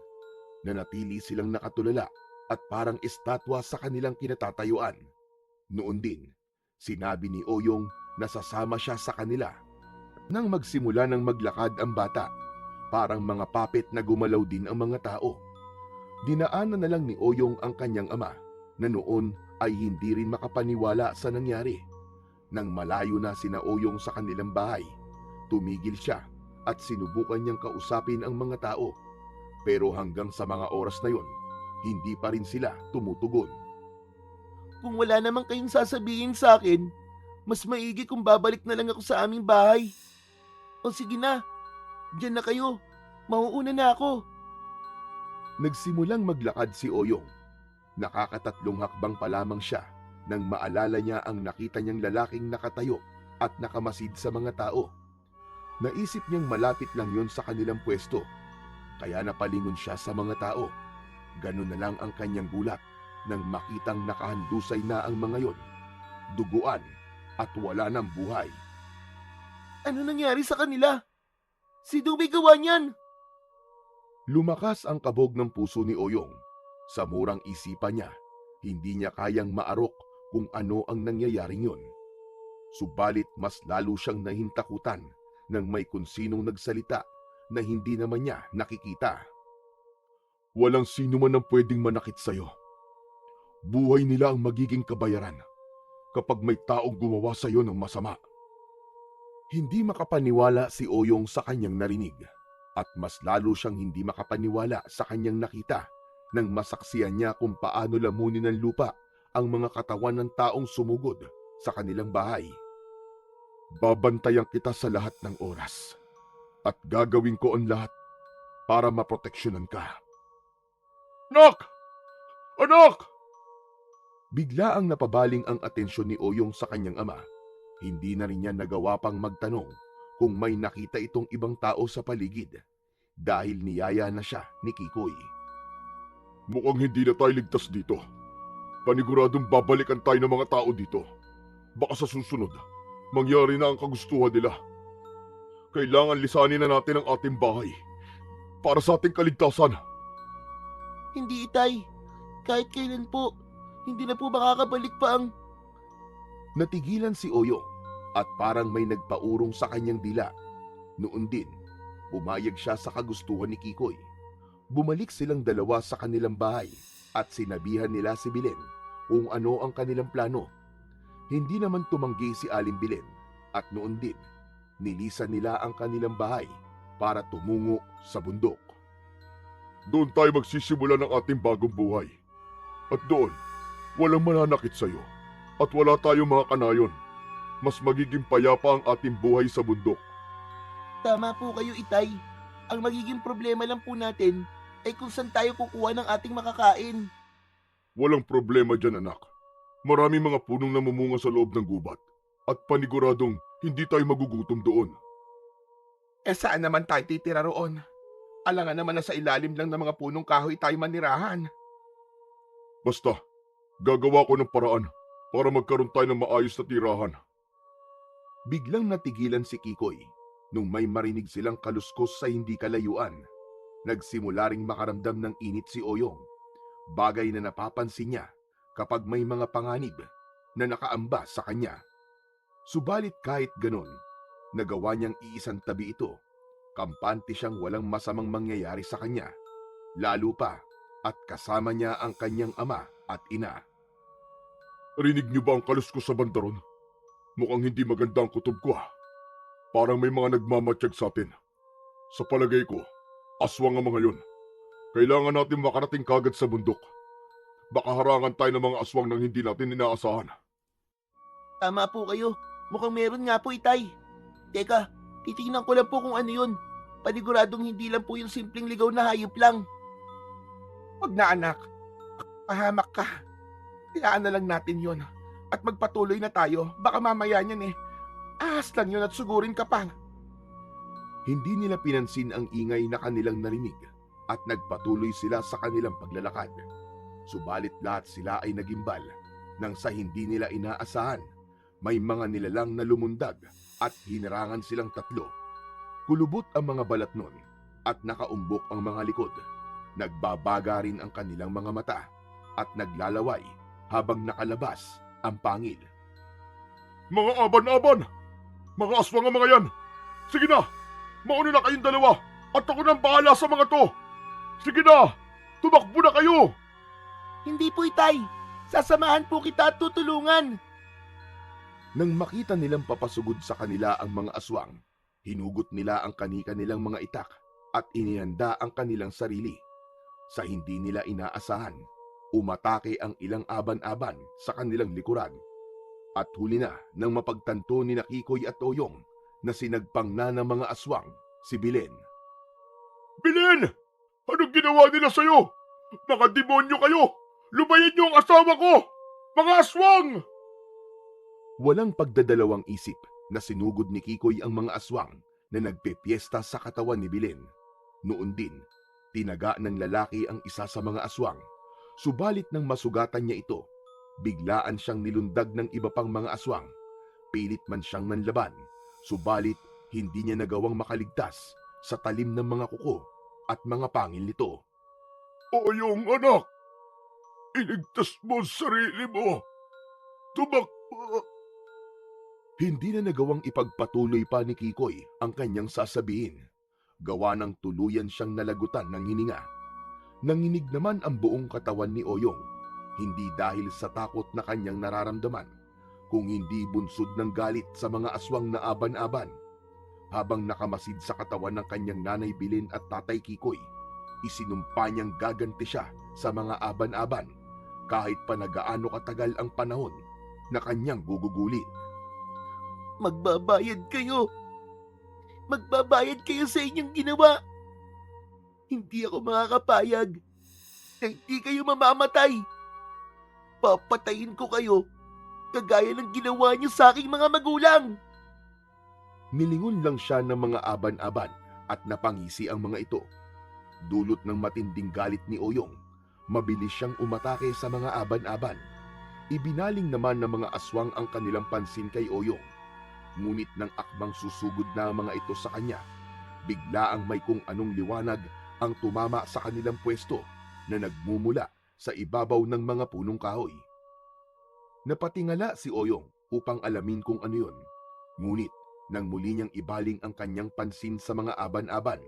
Nanatili silang nakatulala at parang estatwa sa kanilang kinatatayuan. Noon din, sinabi ni Oyong na sasama siya sa kanila. Nang magsimula ng maglakad ang bata, parang mga puppet na gumalaw din ang mga tao. Dinaanan na lang ni Oyong ang kanyang ama na noon ay hindi rin makapaniwala sa nangyari. Nang malayo na sina Oyong sa kanilang bahay, tumigil siya at sinubukan niyang kausapin ang mga tao. Pero hanggang sa mga oras na yon, hindi pa rin sila tumutugon. Kung wala namang kayong sasabihin sa akin, mas maigi kung babalik na lang ako sa aming bahay. O sige na, diyan na kayo. Mauuna na ako. Nagsimulang maglakad si Oyong. Nakakatatlong hakbang pa lamang siya nang maalala niya ang nakita niyang lalaking nakatayo at nakamasid sa mga tao. Naisip niyang malapit lang yon sa kanilang pwesto, kaya napalingon siya sa mga tao. Ganun na lang ang kanyang gulat nang makitang nakahandusay na ang mga yon, duguan at wala ng buhay. Ano nangyari sa kanila? Sino may gawa niyan? Lumakas ang kabog ng puso ni Oyong. Sa murang isipan niya, hindi niya kayang maarok kung ano ang nangyayaring yon. Subalit mas lalo siyang nahintakutan nang may kunsinong nagsalita na hindi naman niya nakikita. Walang sino man ang pwedeng manakit sa'yo. Buhay nila ang magiging kabayaran kapag may taong gumawa sa'yo ng masama. Hindi makapaniwala si Oyong sa kanyang narinig at mas lalo siyang hindi makapaniwala sa kanyang nakita nang masaksiyan niya kung paano lamunin ng lupa ang mga katawan ng taong sumugod sa kanilang bahay. Babantayan kita sa lahat ng oras at gagawin ko ang lahat para maproteksyonan ka. Anak! Anak! Bigla ang napabaling ang atensyon ni Oyong sa kanyang ama. Hindi na rin niya nagawa pang magtanong kung may nakita itong ibang tao sa paligid dahil niyaya na siya ni Kikoy. Mukhang hindi na tayo ligtas dito. Paniguradong babalikan tayo ng mga tao dito. Baka sa susunod, mangyari na ang kagustuhan nila. Kailangan lisanin na natin ang ating bahay para sa ating kaligtasan. Hindi, Itay. Kahit kailan po, hindi na po makakabalik pa ang... Natigilan si Oyong at parang may nagpaurong sa kanyang dila. Noon din, pumayag siya sa kagustuhan ni Kikoy. Bumalik silang dalawa sa kanilang bahay at sinabihan nila si Bilen kung ano ang kanilang plano. Hindi naman tumanggi si Aling Bilen at noon din nilisan nila ang kanilang bahay para tumungo sa bundok. Doon tayo magsisimula ng ating bagong buhay. At doon, walang mananakit sa'yo. At wala tayong mga kanayon. Mas magiging payapa ang ating buhay sa bundok. Tama po kayo, Itay. Ang magiging problema lang po natin ay kung saan tayo kukuha ng ating makakain. Walang problema dyan, anak. Maraming mga punong namumunga sa loob ng gubat. At paniguradong hindi tayo magugutom doon. Saan naman tayo titira roon? Alangan naman na sa ilalim lang ng mga punong kahoy tayo manirahan. Basta, gagawa ko ng paraan para magkaroon tayo ng maayos na tirahan. Biglang natigilan si Kikoy nung may marinig silang kaluskos sa hindi kalayuan. Nagsimula ring makaramdam ng init si Oyong, bagay na napapansin niya kapag may mga panganib na nakaamba sa kanya. Subalit kahit ganon, nagawa niyang iisang tabi ito. Kampante siyang walang masamang mangyayari sa kanya, lalo pa at kasama niya ang kanyang ama at ina. Rinig niyo ba ang kaluskos sa bandaron? Mukhang hindi maganda ang kutob ko. Parang may mga nagmamatsyag sa atin. Sa palagay ko, aswang ang mga yon. Kailangan natin makarating kagad sa bundok. Baka harangan tayo ng mga aswang nang hindi natin inaasahan. Tama po kayo. Mukhang meron nga po, Itay. Teka, titingnan ko lang po kung ano yun. Paniguradong hindi lang po yung simpleng ligaw na hayop lang. Huwag na anak, pahamak ka. Hayaan na lang natin yon at magpatuloy na tayo. Baka mamaya niyan ahas lang yun at sugurin ka pa. Hindi nila pinansin ang ingay na kanilang narinig at nagpatuloy sila sa kanilang paglalakad. Subalit lahat sila ay nagimbal nang sa hindi nila inaasahan. May mga nilalang na lumundag at hinarangan silang tatlo. Kulubot ang mga balat nun at nakaumbok ang mga likod. Nagbabaga rin ang kanilang mga mata at naglalaway habang nakalabas ang pangil. Mga aban-aban! Mga aswang ang mga yan! Sige na! Mauna na kayong dalawa at ako nang bahala sa mga to! Sige na! Tumakbo na kayo! Hindi po, Itay. Sasamahan po kita at tutulungan. Nang makita nilang papasugod sa kanila ang mga aswang, hinugot nila ang kani-kanilang mga itak at inihanda ang kanilang sarili. Sa hindi nila inaasahan, umatake ang ilang aban-aban sa kanilang likuran. At huli na nang mapagtanto ni Kikoy at Oyong na sinagpang na ng mga aswang si Bilen. Bilen! Anong ginawa nila sa'yo? Mga demonyo kayo! Lubayan niyo ang asawa ko! Mga aswang! Walang pagdadalawang isip na sinugod ni Kikoy ang mga aswang na nagpepiesta sa katawan ni Bilen. Noon din, tinaga ng lalaki ang isa sa mga aswang. Subalit nang masugatan niya ito, biglaan siyang nilundag ng iba pang mga aswang. Pilit man siyang nanlaban, subalit hindi niya nagawang makaligtas sa talim ng mga kuko at mga pangil nito. Oyong anak! Iligtas mo ang sarili mo! Tumakbo! Hindi na nagawang ipagpatuloy pa ni Kikoy ang kanyang sasabihin. Gawa ng tuluyan siyang nalagutan ng hininga. Nanginig naman ang buong katawan ni Oyong, hindi dahil sa takot na kanyang nararamdaman, kung hindi bunsod ng galit sa mga aswang na aban-aban. Habang nakamasid sa katawan ng kanyang nanay Bilen at tatay Kikoy, isinumpa niyang gaganti siya sa mga aban-aban, kahit pa nagaano katagal ang panahon na kanyang gugugulin. Magbabayad kayo. Magbabayad kayo sa inyong ginawa. Hindi ako makakapayag na hindi kayo mamamatay. Papatayin ko kayo kagaya ng ginawa niyo sa aking mga magulang. Nilingon lang siya ng mga aban-aban at napangisi ang mga ito. Dulot ng matinding galit ni Oyong, mabilis siyang umatake sa mga aban-aban. Ibinaling naman ng mga aswang ang kanilang pansin kay Oyong. Ngunit nang akmang susugod na ang mga ito sa kanya, biglaang may kung anong liwanag ang tumama sa kanilang pwesto na nagmumula sa ibabaw ng mga punong kahoy. Napatingala si Oyong upang alamin kung ano yun. Ngunit nang muli niyang ibaling ang kanyang pansin sa mga aban-aban,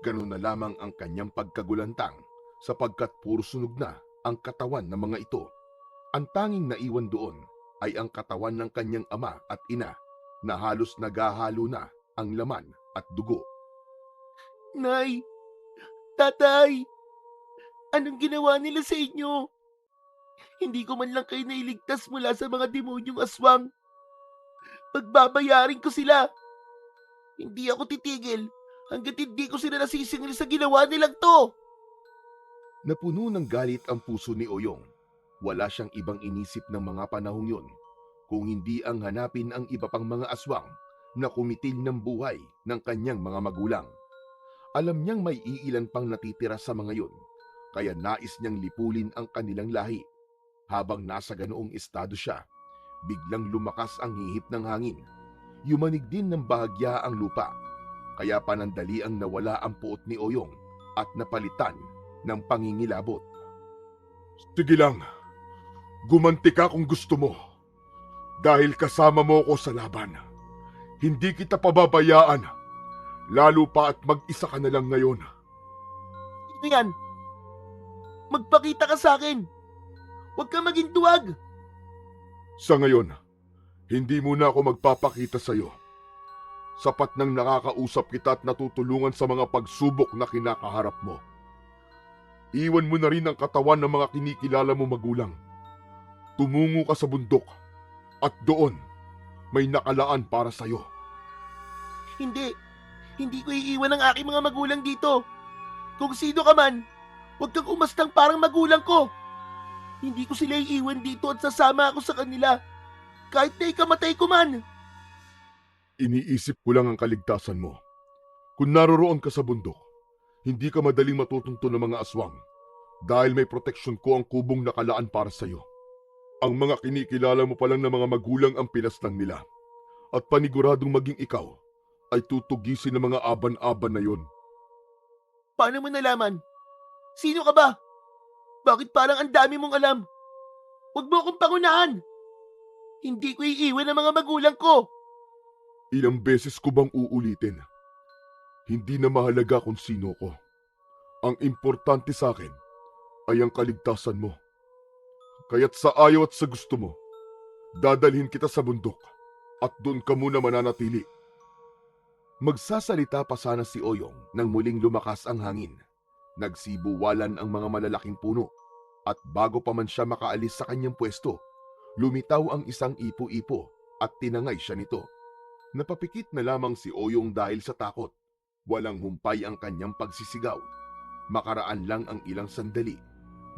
ganun na lamang ang kanyang pagkagulantang sapagkat puro sunog na ang katawan ng mga ito. Ang tanging naiwan doon ay ang katawan ng kanyang ama at ina na halos naghahalo na ang laman at dugo. Nay, tatay, anong ginawa nila sa inyo? Hindi ko man lang kayo nailigtas mula sa mga demonyong aswang. Pagbabayarin ko sila. Hindi ako titigil hanggat hindi ko sila nasisingil sa ginawa nilang to. Napuno ng galit ang puso ni Oyong. Wala siyang ibang inisip ng mga panahong yun kung hindi ang hanapin ang iba pang mga aswang na kumitil ng buhay ng kanyang mga magulang. Alam niyang may iilan pang natitira sa mga yun, kaya nais niyang lipulin ang kanilang lahi. Habang nasa ganoong estado siya, biglang lumakas ang hihip ng hangin. Yumanig din ng bahagya ang lupa, kaya panandali ang nawala ang puot ni Oyong at napalitan ng pangingilabot. Sige lang, gumanti ka kung gusto mo. Dahil kasama mo ko sa laban. Hindi kita pababayaan. Lalo pa at mag-isa ka na lang ngayon. Ano yan? Magpakita ka sa akin. Huwag ka maging duwag. Sa ngayon, hindi muna ako magpapakita sa iyo. Sapat nang nakakausap kita at natutulungan sa mga pagsubok na kinakaharap mo. Iwan mo na rin ang katawan ng mga kinikilala mo magulang. Tumungo ka sa bundok at doon may nakalaan para sa iyo. Hindi ko iiwan ang aking mga magulang dito. Kung sino ka man, huwag kang umastang parang magulang ko. Hindi ko sila iiwan dito at sasama ako sa kanila. Kahit na ikamatay ko man. Iniisip ko lang ang kaligtasan mo. Kung naroroon ka sa bundok, hindi ka madaling matutunto ng mga aswang dahil may proteksyon ko ang kubong nakalaan para sa iyo. Ang mga kinikilala mo pa lang na mga magulang ang pinaslang nila at paniguradong maging ikaw ay tutugisin ng mga aban-aban na yon. Paano mo nalaman? Sino ka ba? Bakit parang ang dami mong alam? Huwag mo akong pangunahan. Hindi ko iiwan ang mga magulang ko. Ilang beses ko bang uulitin? Hindi na mahalaga kung sino ko. Ang importante sa akin ay ang kaligtasan mo. Kaya't sa ayaw at sa gusto mo, dadalhin kita sa bundok at doon ka muna mananatili. Magsasalita pa sana si Oyong nang muling lumakas ang hangin. Nagsibuwalan ang mga malalaking puno at bago pa man siya makaalis sa kanyang pwesto, lumitaw ang isang ipo-ipo at tinangay siya nito. Napapikit na lamang si Oyong dahil sa takot. Walang humpay ang kanyang pagsisigaw. Makaraan lang ang ilang sandali.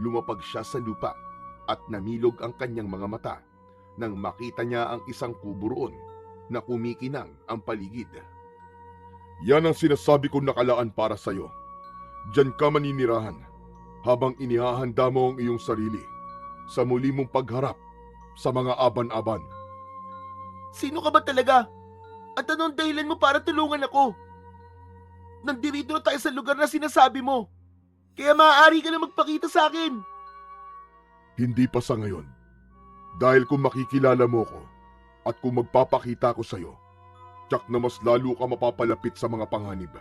Lumapag siya sa lupa at namilog ang kanyang mga mata nang makita niya ang isang kubo roon na kumikinang ang paligid. Yan ang sinasabi kong nakalaan para sa iyo. Diyan ka maninirahan habang inihahanda mo ang iyong sarili sa muli mong pagharap sa mga aban-aban. Sino ka ba talaga? At anong dahilan mo para tulungan ako? Nandirito na tayo sa lugar na sinasabi mo. Kaya maaari ka na magpakita sa akin. Hindi pa sa ngayon. Dahil kung makikilala mo ko at kung magpapakita ko sa iyo, tiyak na mas lalo ka mapapalapit sa mga panganib.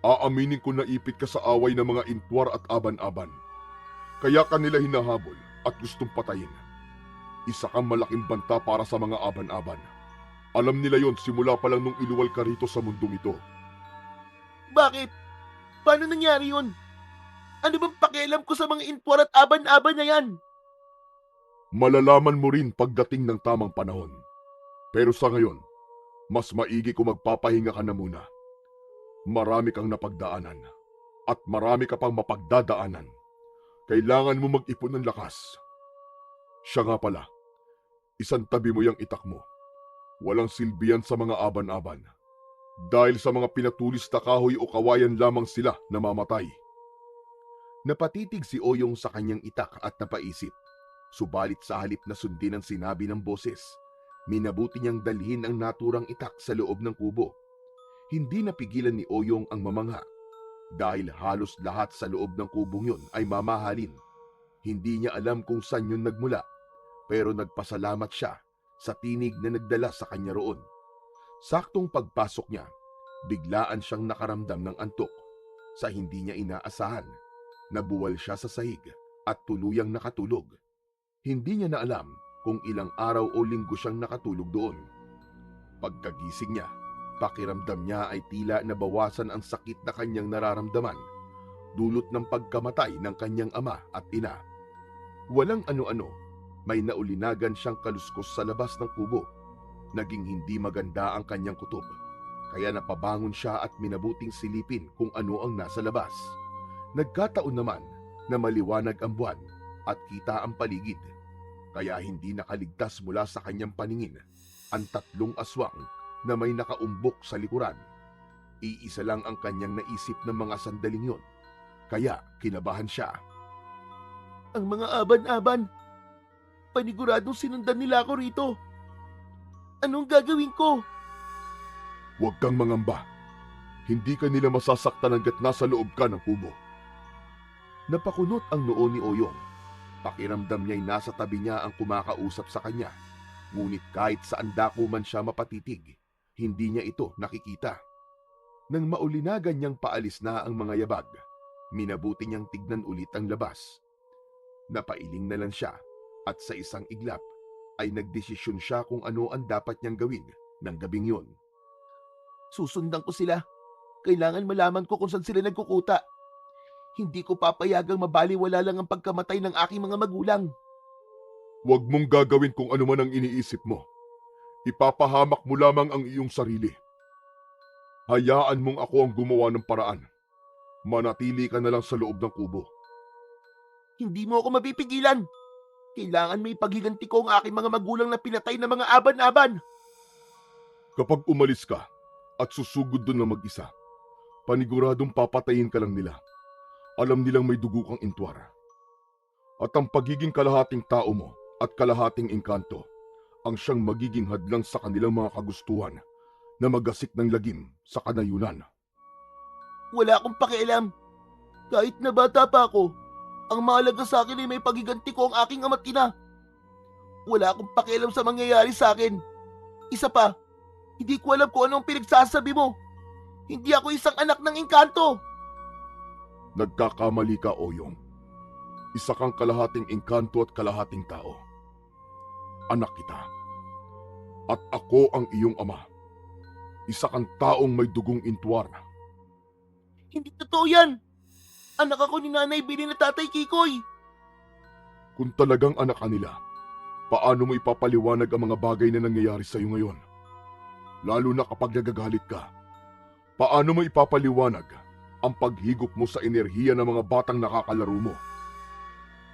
Aaminin ko na ipit ka sa away ng mga intwar at aban-aban. Kaya kanila hinahabol at gustong patayin. Isa kang malaking banta para sa mga aban-aban. Alam nila yon simula pa lang nung iluwal ka rito sa mundong ito. Bakit? Paano nangyari yun? Ano bang pakialam ko sa mga intwar at aban-aban na yan? Malalaman mo rin pagdating ng tamang panahon. Pero sa ngayon, mas maigi kung magpapahinga ka na muna. Marami kang napagdaanan at marami ka pang mapagdadaanan. Kailangan mo mag-ipon ng lakas. Siya nga pala, isang tabi mo yung itak mo. Walang silbihan sa mga aban-aban. Dahil sa mga pinatulis na kahoy o kawayan lamang sila namamatay. Napatitig si Oyong sa kanyang itak at napaisip. Subalit sa halip na sundin ang sinabi ng boses, minabuti niyang dalhin ang naturang itak sa loob ng kubo. Hindi napigilan ni Oyong ang mamangha dahil halos lahat sa loob ng kubong yun ay mamahalin. Hindi niya alam kung saan yun nagmula, pero nagpasalamat siya sa tinig na nagdala sa kanya roon. Saktong pagpasok niya, biglaan siyang nakaramdam ng antok. Sa hindi niya inaasahan, nabuwal siya sa sahig at tuluyang nakatulog. Hindi niya na alam kung ilang araw o linggo siyang nakatulog doon. Pagkagising niya, pakiramdam niya ay tila nabawasan ang sakit na kanyang nararamdaman, dulot ng pagkamatay ng kanyang ama at ina. Walang ano-ano, may naulinagan siyang kaluskos sa labas ng kubo. Naging hindi maganda ang kanyang kutob, kaya napabangon siya at minabuting silipin kung ano ang nasa labas. Nagkataon naman na maliwanag ang buwan at kita ang paligid, kaya hindi nakaligtas mula sa kanyang paningin ang 3 aswang na may nakaumbok sa likuran. Iisa lang ang kanyang naisip ng mga sandaling yon, kaya kinabahan siya. Ang mga aban-aban, paniguradong sinundan nila ako rito. Anong gagawin ko? Huwag kang mangamba. Hindi ka nila masasaktan hanggat nasa loob ka ng kubo. Napakunot ang noo ni Oyong. Pakiramdam niya'y nasa tabi niya ang kumakausap sa kanya. Ngunit kahit saan dako man siya mapatitig, hindi niya ito nakikita. Nang maulinagan niyang paalis na ang mga yabag, minabuti niyang tignan ulit ang labas. Napailing na lang siya at sa isang iglap ay nagdesisyon siya kung ano ang dapat niyang gawin ng gabing yon. Susundan ko sila. Kailangan malaman ko kung saan sila nagkukuta. Hindi ko papayagang mabaliwala lang ang pagkamatay ng aking mga magulang. Huwag mong gagawin kung ano man ang iniisip mo. Ipapahamak mo lamang ang iyong sarili. Hayaan mong ako ang gumawa ng paraan. Manatili ka na lang sa loob ng kubo. Hindi mo ako mapipigilan. Kailangan may paghiganti ko ang aking mga magulang na pinatay ng mga aban-aban. Kapag umalis ka at susugod doon na mag-isa, paniguradong papatayin ka lang nila. Alam nilang may dugo kang intwar. At ang pagiging kalahating tao mo at kalahating engkanto ang siyang magiging hadlang sa kanilang mga kagustuhan na magasik ng lagim sa kanayunan. Wala akong pakialam. Kahit na bata pa ako, ang mahalaga sa akin ay may paghiganti ko ang aking ama't ina. Wala akong pakialam sa mangyayari sa akin. Isa pa, hindi ko alam kung anong pinagsasabi mo. Hindi ako isang anak ng engkanto. Nagkakamali ka, Oyong. Isa kang kalahating engkanto at kalahating tao. Anak kita. At ako ang iyong ama. Isa kang taong may dugong intwar. Hindi totoo yan. Anak ako ni Nanay Bini na Tatay Kikoy. Kung talagang anak ka nila, paano mo ipapaliwanag ang mga bagay na nangyayari sa iyo ngayon? Lalo na kapag nagagalit ka. Paano mo ipapaliwanag ang paghigop mo sa enerhiya ng mga batang nakakalaro mo?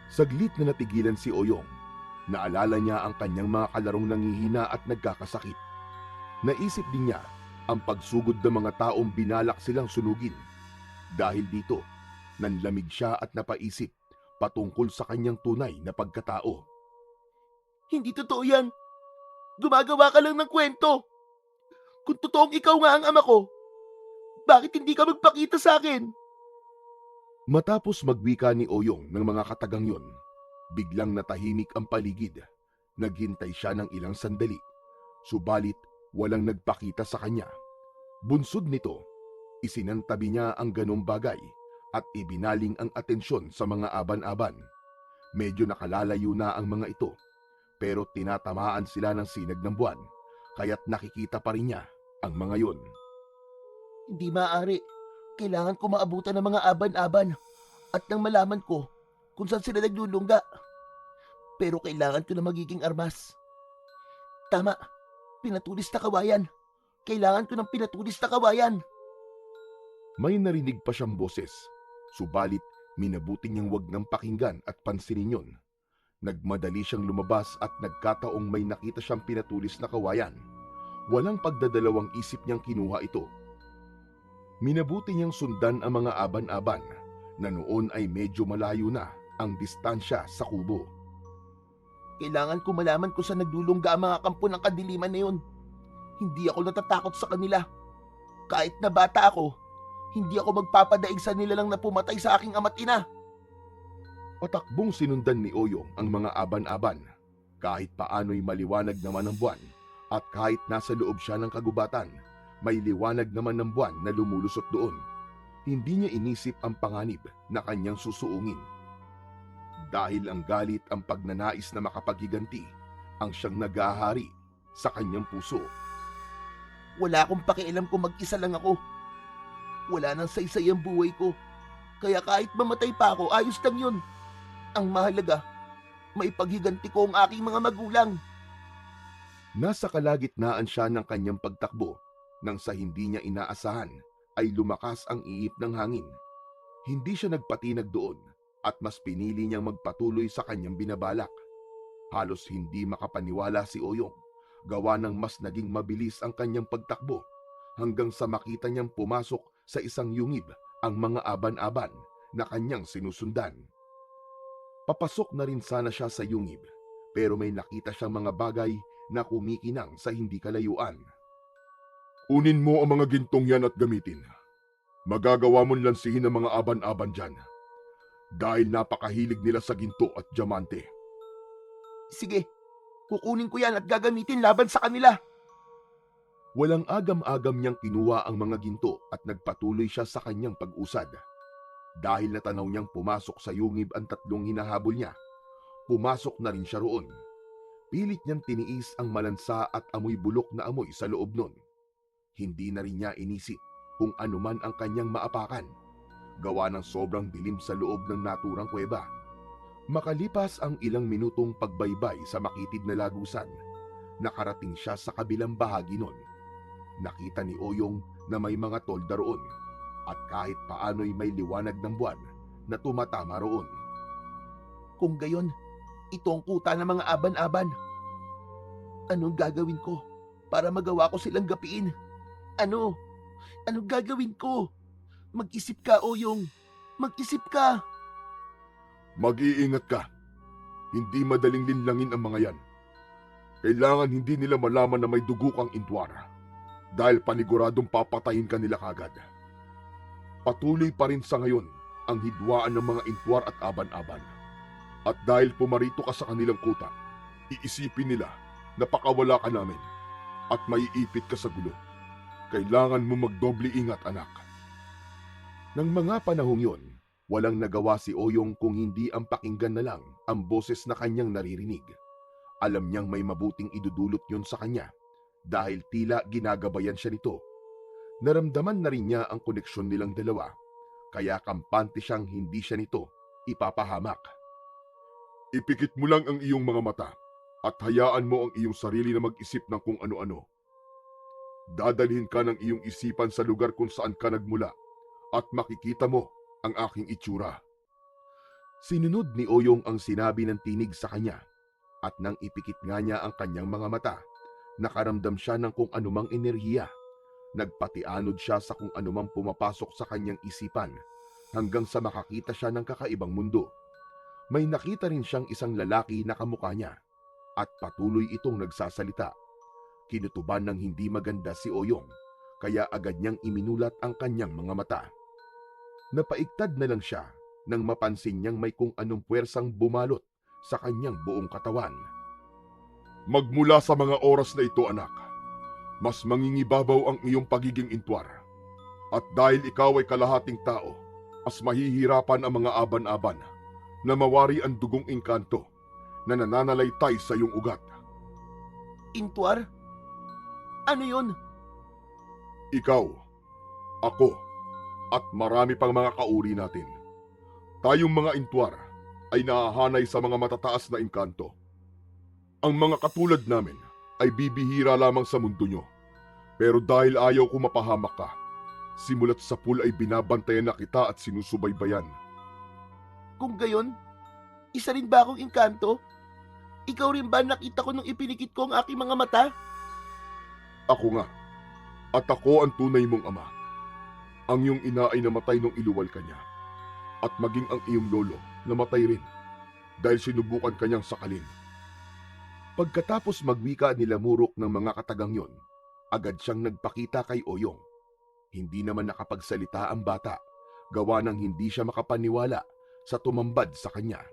Saglit na natigilan si Oyong. Naalala niya ang kanyang mga kalarong nangihina at nagkakasakit. Naisip din niya ang pagsugod ng mga taong binalak silang sunugin. Dahil dito, nanlamig siya at napaisip patungkol sa kanyang tunay na pagkatao. Hindi totoo yan. Gumagawa ka lang ng kwento. Kung totoong ikaw nga ang ama ko, bakit hindi ka magpakita sa akin? Matapos magwika ni Oyong ng mga katagang yon, biglang natahimik ang paligid. Naghintay siya ng ilang sandali, subalit walang nagpakita sa kanya. Bunsod nito, isinantabi niya ang ganong bagay at ibinaling ang atensyon sa mga aban-aban. Medyo nakalalayo na ang mga ito, pero tinatamaan sila ng sinag ng buwan, kaya't nakikita pa rin niya ang mga yon. Hindi maaari. Kailangan ko maabutan ng mga aban-aban at nang malaman ko kung saan sila naglulungga. Pero kailangan ko na magiging armas. Tama, pinatulis na kawayan. Kailangan ko ng pinatulis na kawayan. May narinig pa siyang boses, subalit minabuti niyang wag ng pakinggan at pansinin yon. Nagmadali siyang lumabas at nagkataong may nakita siyang pinatulis na kawayan. Walang pagdadalawang isip niyang kinuha ito. Minabuti niyang sundan ang mga aban-aban na noon ay medyo malayo na ang distansya sa kubo. Kailangan ko malaman kung saan naglulungga ang mga kampo ng kadiliman na yun. Hindi ako natatakot sa kanila. Kahit na bata ako, hindi ako magpapadaig sa nila lang na pumatay sa aking ama't ina. Patakbong sinundan ni Oyong ang mga aban-aban. Kahit paano'y maliwanag naman ang buwan at kahit nasa loob siya ng kagubatan, may liwanag naman ng buwan na lumulusot doon. Hindi niya inisip ang panganib na kanyang susuungin. dahil ang galit ang pagnanais na makapaghiganti ang siyang nagahari sa kanyang puso. Wala akong pakialam kung mag-isa lang ako. Wala nang saysay ang buhay ko. Kaya kahit mamatay pa ako, ayos lang yun. Ang mahalaga, maipaghiganti ko ang aking mga magulang. Nasa kalagitnaan siya ng kanyang pagtakbo nang sa hindi niya inaasahan ay lumakas ang iip ng hangin. Hindi siya nagpatinag doon at mas pinili niyang magpatuloy sa kanyang binabalak. Halos hindi makapaniwala si Oyong, gawa ng mas naging mabilis ang kanyang pagtakbo hanggang sa makita niyang pumasok sa isang yungib ang mga aban-aban na kanyang sinusundan. Papasok na rin sana siya sa yungib pero may nakita siyang mga bagay na kumikinang sa hindi kalayuan. Kunin mo ang mga gintong yan at gamitin. Magagawa mong lansihin ang mga aban-aban dyan dahil napakahilig nila sa ginto at diamante. Sige, kukunin ko yan at gagamitin laban sa kanila. Walang agam-agam niyang kinuha ang mga ginto at nagpatuloy siya sa kanyang pag-usad. Dahil natanaw niyang pumasok sa yungib ang tatlong hinahabol niya, pumasok na rin siya roon. Pilit niyang tiniis ang malansa at amoy bulok na amoy sa loob nun. Hindi na rin niya inisip kung anuman ang kanyang maapakan, gawa ng sobrang dilim sa loob ng naturang kuweba. Makalipas ang ilang minutong pagbaybay sa makitid na lagusan, nakarating siya sa kabilang bahagi nun. Nakita ni Oyong na may mga tolda roon at kahit paano'y may liwanag ng buwan na tumatama roon. Kung gayon, ito ang kuta ng mga aban-aban. Anong gagawin ko para magawa ko silang gapiin? Anong gagawin ko? Mag-isip ka, Oyong. Mag-isip ka. Mag-iingat ka. Hindi madaling linlangin ang mga yan. Kailangan hindi nila malaman na may dugo kang intwar dahil paniguradong papatayin ka nila kagad. Patuloy pa rin sa ngayon ang hidwaan ng mga intwar at aban-aban. At dahil pumarito ka sa kanilang kuta, iisipin nila na pakawala ka namin at maiipit ka sa gulo. Kailangan mo magdoble ingat, anak. Nang mga panahong yon, walang nagawa si Oyong kung hindi ang pakinggan na lang ang boses na kanyang naririnig. Alam niyang may mabuting idudulot yon sa kanya dahil tila ginagabayan siya nito. Naramdaman na rin niya ang koneksyon nilang dalawa, kaya kampante siyang hindi siya nito ipapahamak. Ipikit mo lang ang iyong mga mata at hayaan mo ang iyong sarili na mag-isip ng kung ano-ano. Dadalhin ka ng iyong isipan sa lugar kung saan ka nagmula at makikita mo ang aking itsura. Sinunod ni Oyong ang sinabi ng tinig sa kanya at nang ipikit nga niya ang kanyang mga mata, nakaramdam siya ng kung anumang enerhiya. Nagpatianod siya sa kung anumang pumapasok sa kanyang isipan hanggang sa makakita siya ng kakaibang mundo. May nakita rin siyang isang lalaki na kamukha niya at patuloy itong nagsasalita. Kinutuban ng hindi maganda si Oyong, kaya agad niyang iminulat ang kanyang mga mata. Napaigtad na lang siya nang mapansin niyang may kung anong puwersang bumalot sa kanyang buong katawan. Magmula sa mga oras na ito, anak, mas mangingibabaw ang iyong pagiging intwar. At dahil ikaw ay kalahating tao, mas mahihirapan ang mga aban-aban na mawari ang dugong engkanto na nananalaytay sa iyong ugat. Intwar? Ano yun? Ikaw, ako, at marami pang mga kauri natin. Tayong mga intwar ay nahahanay sa mga matataas na engkanto. Ang mga katulad namin ay bibihira lamang sa mundo nyo. Pero dahil ayaw ko mapahamak ka, simulat sa pool ay binabantayan na kita at sinusubaybayan. Kung gayon, isa rin ba akong engkanto? Ikaw rin ba nakita ko nung ipinikit ko ang aking mga mata? Ako nga, at ako ang tunay mong ama. Ang iyong ina ay namatay nung iluwal ka niya, at maging ang iyong lolo namatay rin dahil sinubukan kanyang sakalin. Pagkatapos magwika nila Murok ng mga katagang yon, agad siyang nagpakita kay Oyong. Hindi naman nakapagsalita ang bata, gawa ng hindi siya makapaniwala sa tumambad sa kanya.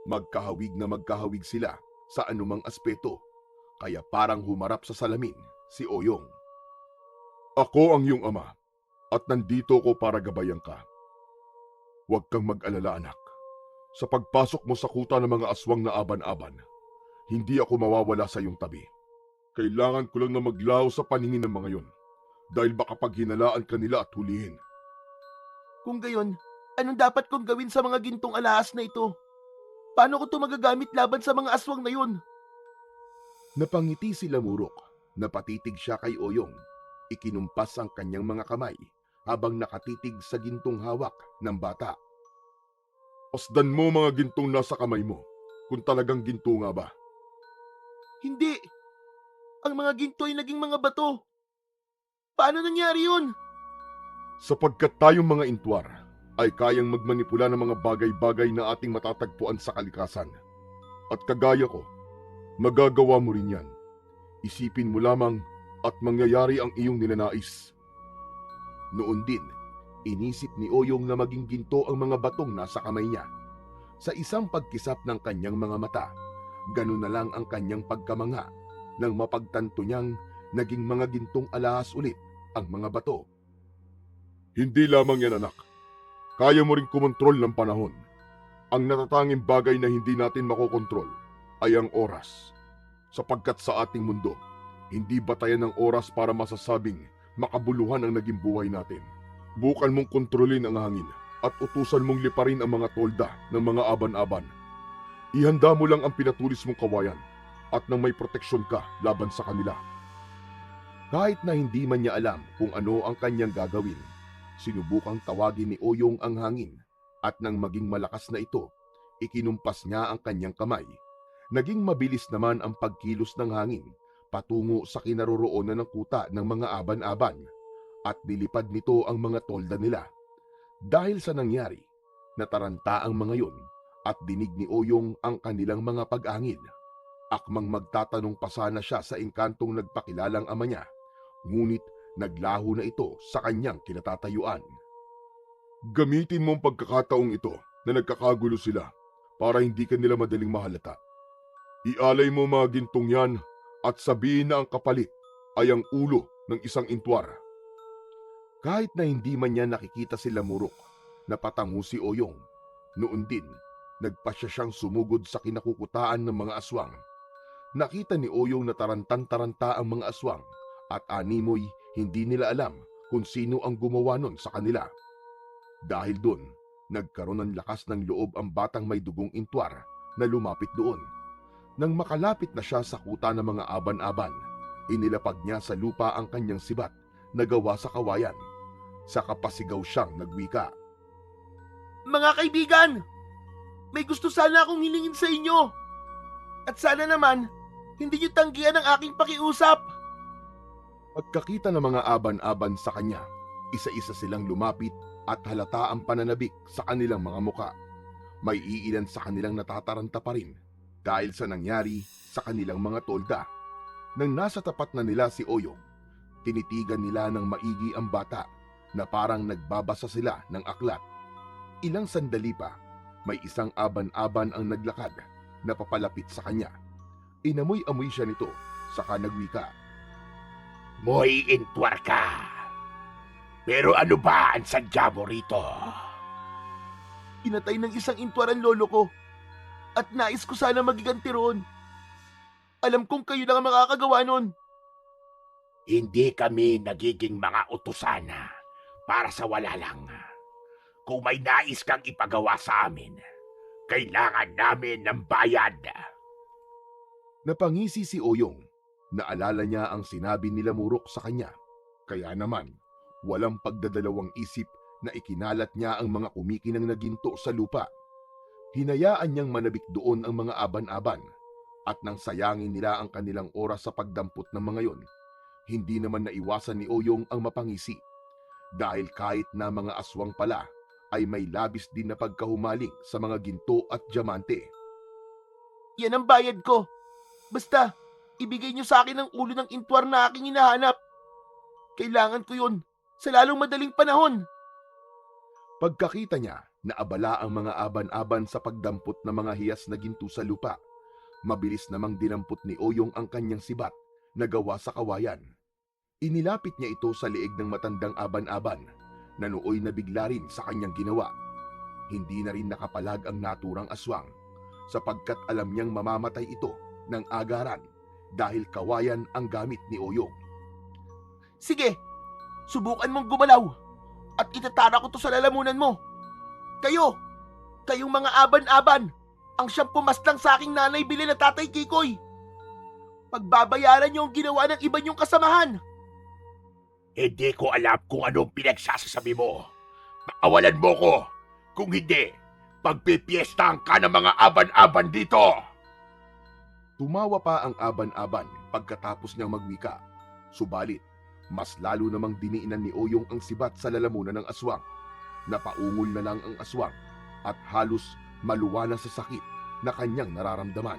Magkahawig na magkahawig sila sa anumang aspeto, kaya parang humarap sa salamin si Oyong. Ako ang iyong ama, at nandito ko para gabayan ka. Huwag kang mag-alala, anak. Sa pagpasok mo sa kuta ng mga aswang na aban-aban, hindi ako mawawala sa iyong tabi. Kailangan ko lang na maglaho sa paningin ng mga yon, dahil baka paghinalaan ka nila at hulihin. Kung gayon, anong dapat kong gawin sa mga gintong alahas na ito? Paano ko ito magagamit laban sa mga aswang na yun? Napangiti si Lamurok, napatitig siya kay Oyong. Ikinumpas ang kanyang mga kamay habang nakatitig sa gintong hawak ng bata. Pasdan mo mga gintong nasa kamay mo, kung talagang ginto nga ba. Hindi. Ang mga ginto ay naging mga bato. Paano nangyari yun? Sapagkat tayong mga intwar ay kayang magmanipula ng mga bagay-bagay na ating matatagpuan sa kalikasan. At kagaya ko, magagawa mo rin yan. Isipin mo lamang at mangyayari ang iyong ninanais. Noon din, inisip ni Oyong na maging ginto ang mga batong nasa kamay niya. Sa isang pagkisap ng kanyang mga mata, ganun na lang ang kanyang pagkamangha nang mapagtanto niyang naging mga gintong alahas ulit ang mga bato. Hindi lamang yan, anak. Kaya mo rin kumontrol ng panahon. Ang natatanging bagay na hindi natin makokontrol ay ang oras. Sapagkat sa ating mundo, hindi batayan ng oras para masasabing makabuluhan ang naging buhay natin. Bukan mong kontrolin ang hangin at utusan mong liparin ang mga tolda ng mga aban-aban. Ihanda mo lang ang pinatulis mong kawayan at nang may proteksyon ka laban sa kanila. Kahit na hindi man niya alam kung ano ang kanyang gagawin, sinubukang tawagin ni Oyong ang hangin at nang maging malakas na ito, ikinumpas niya ang kanyang kamay. Naging mabilis naman ang pagkilos ng hangin patungo sa kinaroroonan ng kuta ng mga aban-aban at nilipad nito ang mga tolda nila. Dahil sa nangyari, nataranta ang mga yon at dinig ni Oyong ang kanilang mga pag-angil. Akmang magtatanong pa sana siya sa engkantong nagpakilalang ama niya, ngunit naglaho na ito sa kanyang kinatatayuan. Gamitin mo ang pagkakataong ito na nagkakagulo sila para hindi ka nila madaling mahalata. Ialay mo mga gintong yan at sabihin na ang kapalit ay ang ulo ng isang intwar. Kahit na hindi man niya nakikita si Lamurok, napatango si Oyong. Noon din, nagpasya siyang sumugod sa kinakukutaan ng mga aswang. Nakita ni Oyong na tarantan-taranta ang mga aswang at animoy hindi nila alam kung sino ang gumawa nun sa kanila. Dahil doon, nagkaroon ng lakas ng loob ang batang may dugong intwar na lumapit doon. Nang makalapit na siya sa kuta ng mga aban-aban, inilapag niya sa lupa ang kanyang sibat na gawa sa kawayan. Sa kapasigaw siyang nagwika. Mga kaibigan, may gusto sana akong hilingin sa inyo. At sana naman, hindi niyo tanggihan ang aking pakiusap. Pagkakita ng mga aban-aban sa kanya, isa-isa silang lumapit at halata ang pananabik sa kanilang mga muka. May iilan sa kanilang natataranta pa rin dahil sa nangyari sa kanilang mga tolda. Nang nasa tapat na nila si Oyong, tinitigan nila ng maigi ang bata na parang nagbabasa sila ng aklat. Ilang sandali pa, may isang aban-aban ang naglakad na papalapit sa kanya. Inamoy-amoy siya nito, saka nagwika. Mo'y intwar ka. Pero ano ba ang sadya mo rito? Pinatay ng isang intwar ang lolo ko at nais ko sana magiganti roon. Alam kong kayo lang ang makakagawa nun. Hindi kami nagiging mga utusana para sa wala lang. Kung may nais kang ipagawa sa amin, kailangan namin ng bayad. Napangisi si Oyong. Naalala niya ang sinabi ni Lamurok sa kanya. Kaya naman, walang pagdadalawang isip na ikinalat niya ang mga kumikinang na ginto sa lupa. Hinayaan niyang manabik doon ang mga aban-aban at nang sayangin nila ang kanilang oras sa pagdampot ng mga yon, hindi naman naiwasan ni Oyong ang mapangisi. Dahil kahit na mga aswang pala, ay may labis din na pagkahumaling sa mga ginto at diamante. Yan ang bayad ko. Basta, ibigay niyo sa akin ang ulo ng intwar na aking hinahanap. Kailangan ko yun sa lalong madaling panahon. Pagkakita niya na abala ang mga aban-aban sa pagdampot ng mga hiyas na ginto sa lupa, mabilis namang dinampot ni Oyong ang kanyang sibat na gawa sa kawayan. Inilapit niya ito sa liig ng matandang aban-aban na nooy nabigla rin sa kanyang ginawa. Hindi na rin nakapalag ang naturang aswang sapagkat alam niyang mamamatay ito ng agaran dahil kawayan ang gamit ni Oyong. Sige, subukan mong gumalaw at itatara ko to sa lalamunan mo. Kayong mga aban-aban, ang siyang pumaslang sa aking nanay bili na Tatay Kikoy. Pagbabayaran niyo ang ginawa ng iba niyong kasamahan. Hindi ko alam kung anong pinagsasasabi mo. Pakawalan mo ko. Kung hindi, pagpipiestahan ka ng mga aban-aban dito. Tumawa pa ang aban-aban pagkatapos niyang magwika. Subalit, mas lalo namang diniinan ni Oyong ang sibat sa lalamunan ng aswang. Napaungol na lang ang aswang at halos maluwa na sa sakit na kanyang nararamdaman.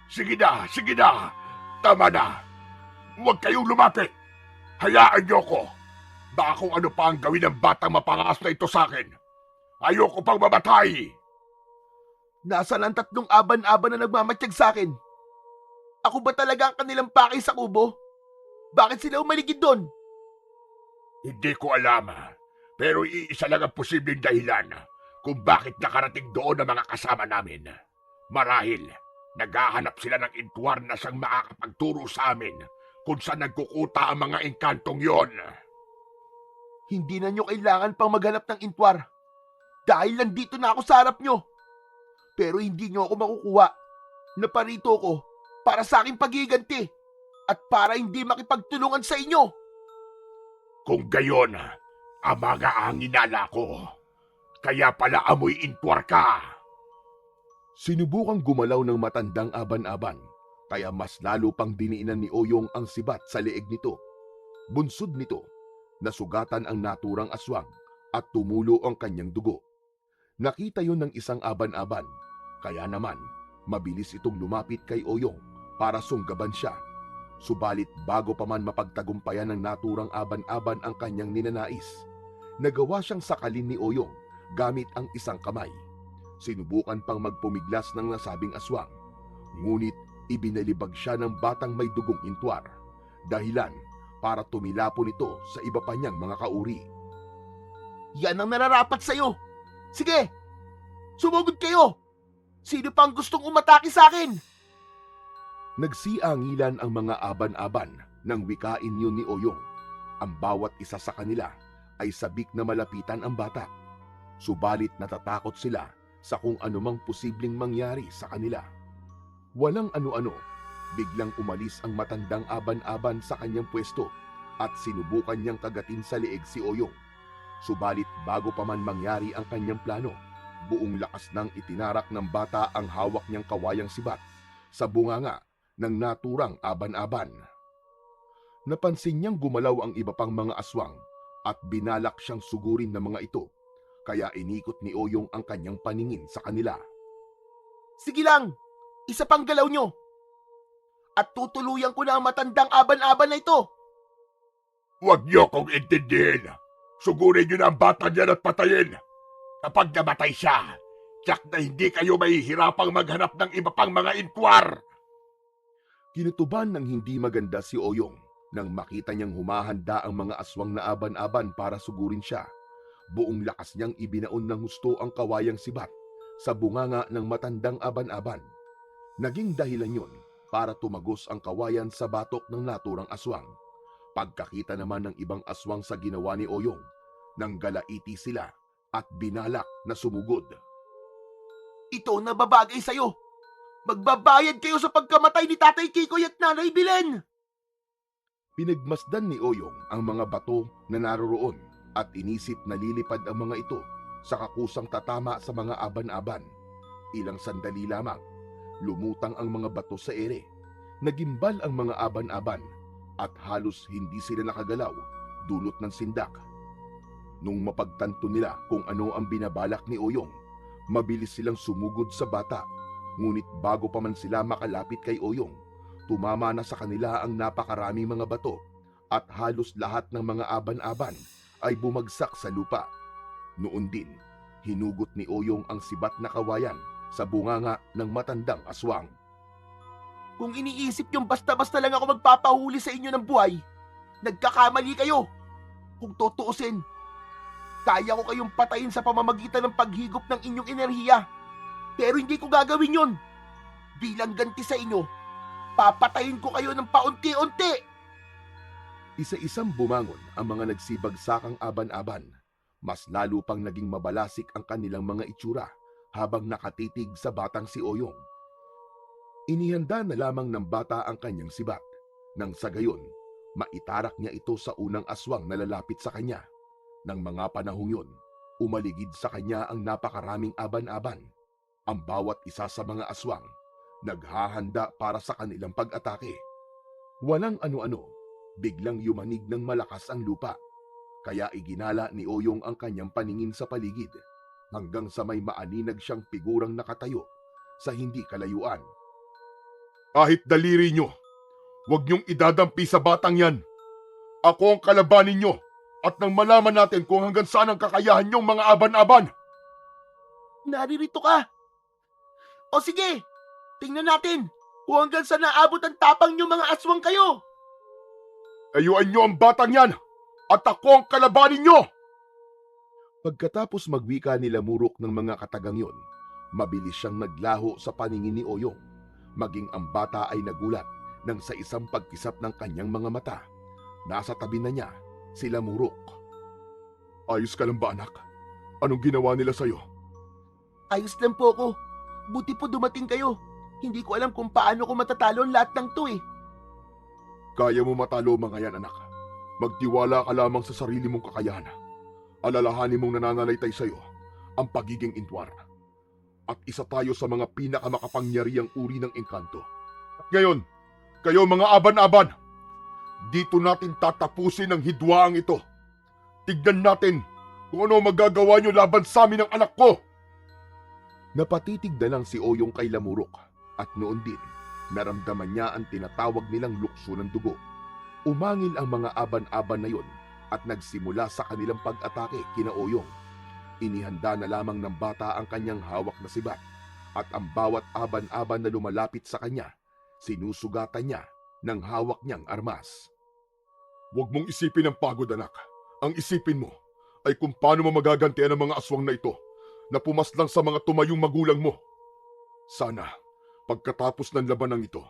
Sige na. Tama na. Huwag kayong lumapit. Hayaan niyo ko. Baka kung ano pa ang gawin ng batang mapangas na ito sa akin. Ayoko pang mamatay. Nasaan ang tatlong aban-aban na nagmamatsyag sa akin? Ako ba talaga ang kanilang pakay sa kubo? Bakit sila umaligid doon? Hindi ko alam. Pero iisa lang ang posibleng dahilan kung bakit nakarating doon ang mga kasama namin. Marahil, naghahanap sila ng intwar na siyang makakapagturo sa amin kung saan nagkukuta ang mga engkantong yon. Hindi na nyo kailangan pang maghanap ng intwar dahil nandito na ako sa harap nyo. Pero hindi nyo ako makukuha. Naparito ko para sa aking pagiganti at para hindi makipagtulungan sa inyo. Kung gayon, amaga ang inala ko. Kaya pala amoy intwar ka. Sinubukang gumalaw ng matandang aban-aban, kaya mas lalo pang diniinan ni Oyong ang sibat sa leeg nito. Bunsod nito, nasugatan ang naturang aswang at tumulo ang kanyang dugo. Nakita yon ng isang aban-aban, kaya naman mabilis itong lumapit kay Oyong para sunggaban siya. Subalit bago pa man mapagtagumpayan ng naturang aban-aban ang kanyang ninanais, nagawa siyang sakalin ni Oyong gamit ang isang kamay. Sinubukan pang magpumiglas ng nasabing aswang, ngunit ibinalibag siya ng batang may dugong intwar, dahilan para tumilapon ito sa iba pa niyang mga kauri. Yan ang nararapat sa'yo. Sige, sumugod kayo. Sino pang gustong umatake sa akin? Nagsiangilan ang mga aban-aban nang wikain yun ni Oyong. Ang bawat isa sa kanila ay sabik na malapitan ang bata. Subalit natatakot sila sa kung anumang posibleng mangyari sa kanila. Walang ano-ano, biglang umalis ang matandang aban-aban sa kanyang pwesto at sinubukan niyang kagatin sa leeg si Oyong. Subalit bago pa man mangyari ang kanyang plano, buong lakas nang itinarak ng bata ang hawak niyang kawayang sibat sa bunganga ng naturang aban-aban. Napansin niyang gumalaw ang iba pang mga aswang at binalak siyang sugurin ng mga ito, kaya inikot ni Oyong ang kanyang paningin sa kanila. Sige lang, isa pang galaw nyo. At tutuluyan ko na ang matandang aban-aban na ito. Huwag niyo kong intindihin. Sugurin niyo na ang bata niyan at patayin. Kapag namatay siya, tiyak na hindi kayo mahihirapang maghanap ng iba pang mga intwar. Kinutuban ng hindi maganda si Oyong nang makita niyang humahanda ang mga aswang na aban-aban para sugurin siya. Buong lakas niyang ibinaon ng husto ang kawayang sibat sa bunganga ng matandang aban-aban. Naging dahilan yun para tumagos ang kawayan sa batok ng naturang aswang. Pagkakita naman ng ibang aswang sa ginawa ni Oyong, nanggalaiti sila at binalak na sumugod. Ito na babagay sa'yo. Magbabayad kayo sa pagkamatay ni Tatay Kikoy at Nanay Bilen. Pinagmasdan ni Oyong ang mga bato na naroroon at inisip na lilipad ang mga ito sa kakusang tatama sa mga aban-aban. Ilang sandali lamang, lumutang ang mga bato sa ere. Nagimbal ang mga aban-aban at halos hindi sila nakagalaw dulot ng sindak. Nung mapagtanto nila kung ano ang binabalak ni Oyong, mabilis silang sumugod sa bata. Ngunit bago pa man sila makalapit kay Oyong, tumama na sa kanila ang napakaraming mga bato at halos lahat ng mga aban-aban ay bumagsak sa lupa. Noon din, hinugot ni Oyong ang sibat na kawayan sa bunganga ng matandang aswang. Kung iniisip niyong basta-basta lang ako magpapahuli sa inyo ng buhay, nagkakamali kayo. Kung tutuusin, Kaya ko kayong patayin sa pamamagitan ng paghigop ng inyong enerhiya. Pero hindi ko gagawin yon. Bilang ganti sa inyo, papatayin ko kayo ng paunti-unti. Isa-isang bumangon ang mga nagsibagsakang aban-aban. Mas lalo pang naging mabalasik ang kanilang mga itsura habang nakatitig sa batang si Oyong. Inihanda na lamang ng bata ang kanyang sibat. Nang sa gayon, maitarak niya ito sa unang aswang na lalapit sa kanya. Nang mga panahong yun, umaligid sa kanya ang napakaraming aban-aban. Ang bawat isa sa mga aswang, naghahanda para sa kanilang pag-atake. Walang ano-ano, biglang yumanig ng malakas ang lupa. Kaya iginala ni Oyong ang kanyang paningin sa paligid hanggang sa may maaninag siyang figurang nakatayo sa hindi kalayuan. Kahit daliri nyo, huwag nyong idadampi sa batang yan. Ako ang kalabanin nyo at nang malaman natin kung hanggang saan ang kakayahan nyong mga aban-aban. Naririto ka. O sige, tingnan natin kung hanggang saan naabot ang tapang nyo mga aswang kayo. Ayuan nyo ang batang yan at ako ang kalabanin nyo. Pagkatapos magwika ni Lamurok ng mga katagang yon, mabilis siyang naglaho sa paningin ni Oyong. Maging ang bata ay nagulat nang sa isang pagkisap ng kanyang mga mata. Nasa tabi na niya si Lamurok. Ayos ka lang ba, anak? Anong ginawa nila sa'yo? Ayos lang po ako. Buti po dumating kayo. Hindi ko alam kung paano ko matatalo ang lahat ng to eh. Kaya mo matalo mga yan, anak. Magtiwala ka lamang sa sarili mong kakayahan. Alalahanin mong nananalaytay sa'yo ang pagiging intwar. At isa tayo sa mga pinakamakapangyarihang uri ng engkanto. At ngayon, kayo mga aban-aban, dito natin tatapusin ang hidwaang ito. Tignan natin kung ano magagawa nyo laban sa amin ng anak ko. Napatitig na lang si Oyong kay Lamurok at noon din, naramdaman niya ang tinatawag nilang lukso ng dugo. Umangil ang mga aban-aban na yon at nagsimula sa kanilang pag-atake kina Oyong. Inihanda na lamang ng bata ang kanyang hawak na sibat at ang bawat aban-aban na lumalapit sa kanya, sinusugatan niya ng hawak niyang armas. Huwag mong isipin ang pagod, anak. Ang isipin mo ay kung paano mo magagantian ang mga aswang na ito na pumaslang sa mga tumayong magulang mo. Sana, pagkatapos ng labanang ito,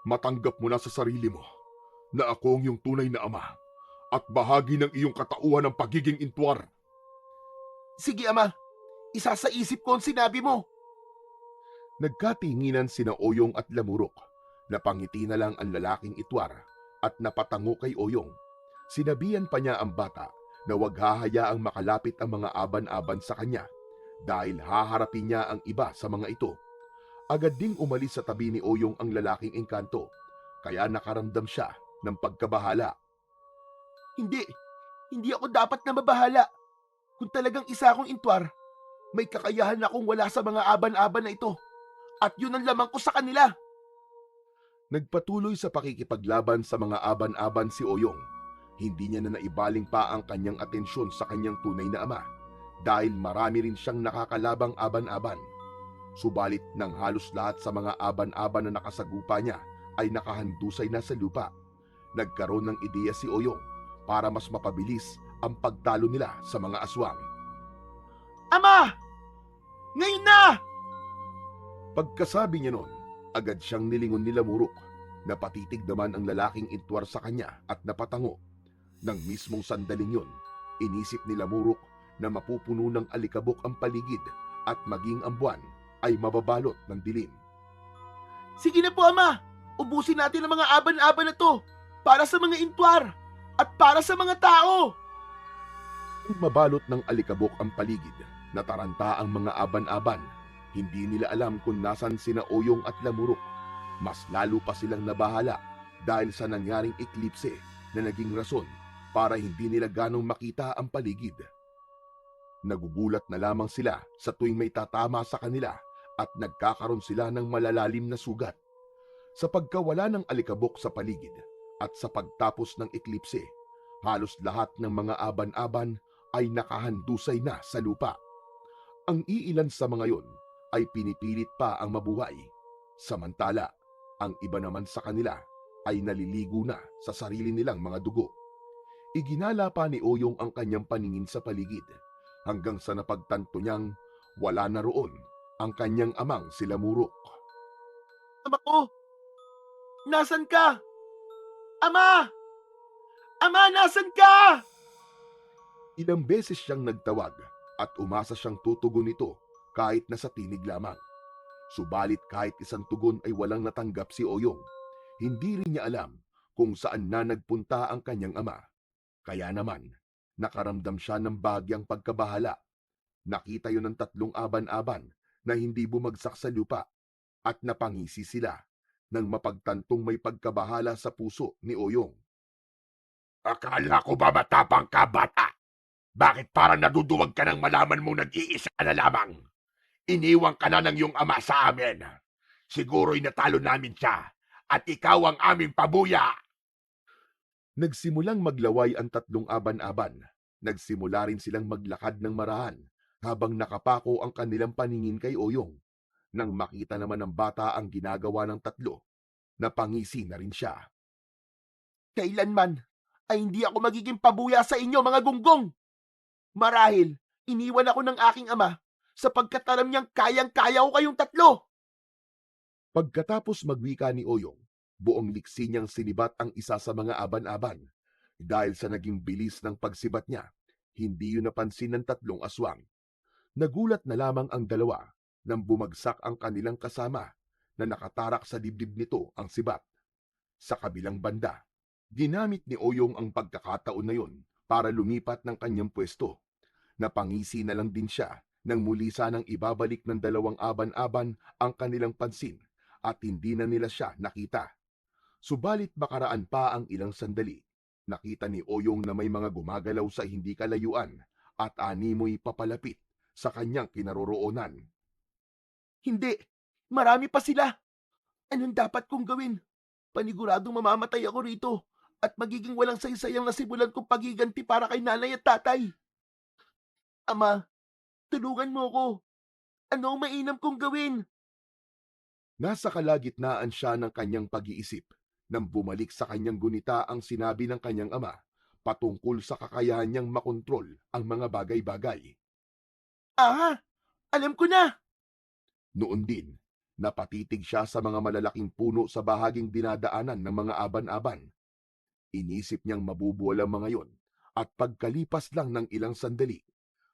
matanggap mo na sa sarili mo na ako ang iyong tunay na ama at bahagi ng iyong katauhan ng pagiging intwar. Sige ama, isa sa isip ko ang sinabi mo. Nagkatinginan sina Oyong at Lamurok. Napangiti na lang ang lalaking itwar at napatango kay Oyong. Sinabihan pa niya ang bata na huwag hahayaang makalapit ang mga aban-aban sa kanya dahil haharapin niya ang iba sa mga ito. Agad ding umalis sa tabi ni Oyong ang lalaking engkanto, kaya nakaramdam siya ng pagkabahala. Hindi ako dapat na mabahala. Kung talagang isa akong intwar, may kakayahan akong wala sa mga aban-aban na ito. At yun ang lamang ko sa kanila. Nagpatuloy sa pakikipaglaban sa mga aban-aban si Oyong. Hindi niya na naibaling pa ang kanyang atensyon sa kanyang tunay na ama dahil marami rin siyang nakakalabang aban-aban. Subalit nang halos lahat sa mga aban-aban na nakasagupa niya ay nakahandusay na sa lupa, nagkaroon ng ideya si Oyong para mas mapabilis ang pagtalo nila sa mga aswang. Ama! Ngayon na! Pagkasabi niya noon, agad siyang nilingon ni Lamurok. Napatitig naman ang lalaking intwar sa kanya at napatango. Nang mismong sandaling yun, inisip ni Lamurok na mapupuno ng alikabok ang paligid at maging ang buwan ay mababalot ng dilim. Sige na po ama! Ubusin natin ang mga aban-aban na to para sa mga intwar at para sa mga tao! Nang mabalot ng alikabok ang paligid, nataranta ang mga aban-aban. Hindi nila alam kung nasan sina Oyong at Lamurok. Mas lalo pa silang nabahala dahil sa nangyaring eklipse na naging rason para hindi nila ganong makita ang paligid. Nagugulat na lamang sila sa tuwing may tatama sa kanila at nagkakaroon sila ng malalalim na sugat. Sa pagkawala ng alikabok sa paligid at sa pagtapos ng eklipse, halos lahat ng mga aban-aban ay nakahandusay na sa lupa. Ang iilan sa mga yon ay pinipilit pa ang mabuhay. Samantala, ang iba naman sa kanila ay naliligo na sa sarili nilang mga dugo. Iginala pa ni Oyong ang kanyang paningin sa paligid hanggang sa napagtanto niyang wala na roon ang kanyang amang sila Murok. Ama ko! Nasan ka? Ama! Ama, nasan ka? Ilang beses siyang nagtawag at umasa siyang tutugon nito kahit na sa tinig lamang. Subalit kahit isang tugon ay walang natanggap si Oyong. Hindi rin niya alam kung saan na nagpunta ang kanyang ama. Kaya naman, nakaramdam siya ng bahagyang pagkabahala. Nakita yun ng 3 aban-aban na hindi bumagsak sa lupa at napangisi sila nang mapagtantong may pagkabahala sa puso ni Oyong. Akala ko ba matapang ka, bata? Bakit parang naduduwag ka nang malaman mong nag-iisa ka na lamang? Iniwang ka na ng iyong ama sa amin. Siguro'y natalo namin siya at ikaw ang aming pabuya. Nagsimulang maglaway ang 3 aban-aban. Nagsimula rin silang maglakad ng marahan habang nakapako ang kanilang paningin kay Oyong. Nang makita naman ng bata ang ginagawa ng 3, napangisi na rin siya. Kailanman ay hindi ako magiging pabuya sa inyo, mga gunggong. Marahil, iniwan ako ng aking ama sapagkat alam niyang kayang-kaya ko kayong 3. Pagkatapos magwika ni Oyong, buong liksi niyang sinibat ang isa sa mga aban-aban. Dahil sa naging bilis ng pagsibat niya, hindi yun napansin ng 3 aswang. Nagulat na lamang ang 2 nang bumagsak ang kanilang kasama na nakatarak sa dibdib nito ang sibat. Sa kabilang banda, ginamit ni Oyong ang pagkakataon na yun para lumipat ng kanyang pwesto. Napangisi na lang din siya nang muli sanang ibabalik ng 2 aban-aban ang kanilang pansin at hindi na nila siya nakita. Subalit makaraan pa ang ilang sandali, nakita ni Oyong na may mga gumagalaw sa hindi kalayuan at animoy papalapit sa kanyang kinaroroonan. Hindi, marami pa sila. Anong dapat kong gawin? Paniguradong mamamatay ako rito at magiging walang saysayang nasimulan kong pagiganti para kay nanay at tatay. Ama, tulungan mo ko. Ano ang mainam kong gawin? Nasa kalagitnaan siya ng kanyang pag-iisip nang bumalik sa kanyang gunita ang sinabi ng kanyang ama patungkol sa kakayahan niyang makontrol ang mga bagay-bagay. Aha, alam ko na. Noon din, napatitig siya sa mga malalaking puno sa bahaging dinadaanan ng mga aban-aban. Inisip niyang mabubuwal ang mga yon at pagkalipas lang ng ilang sandali,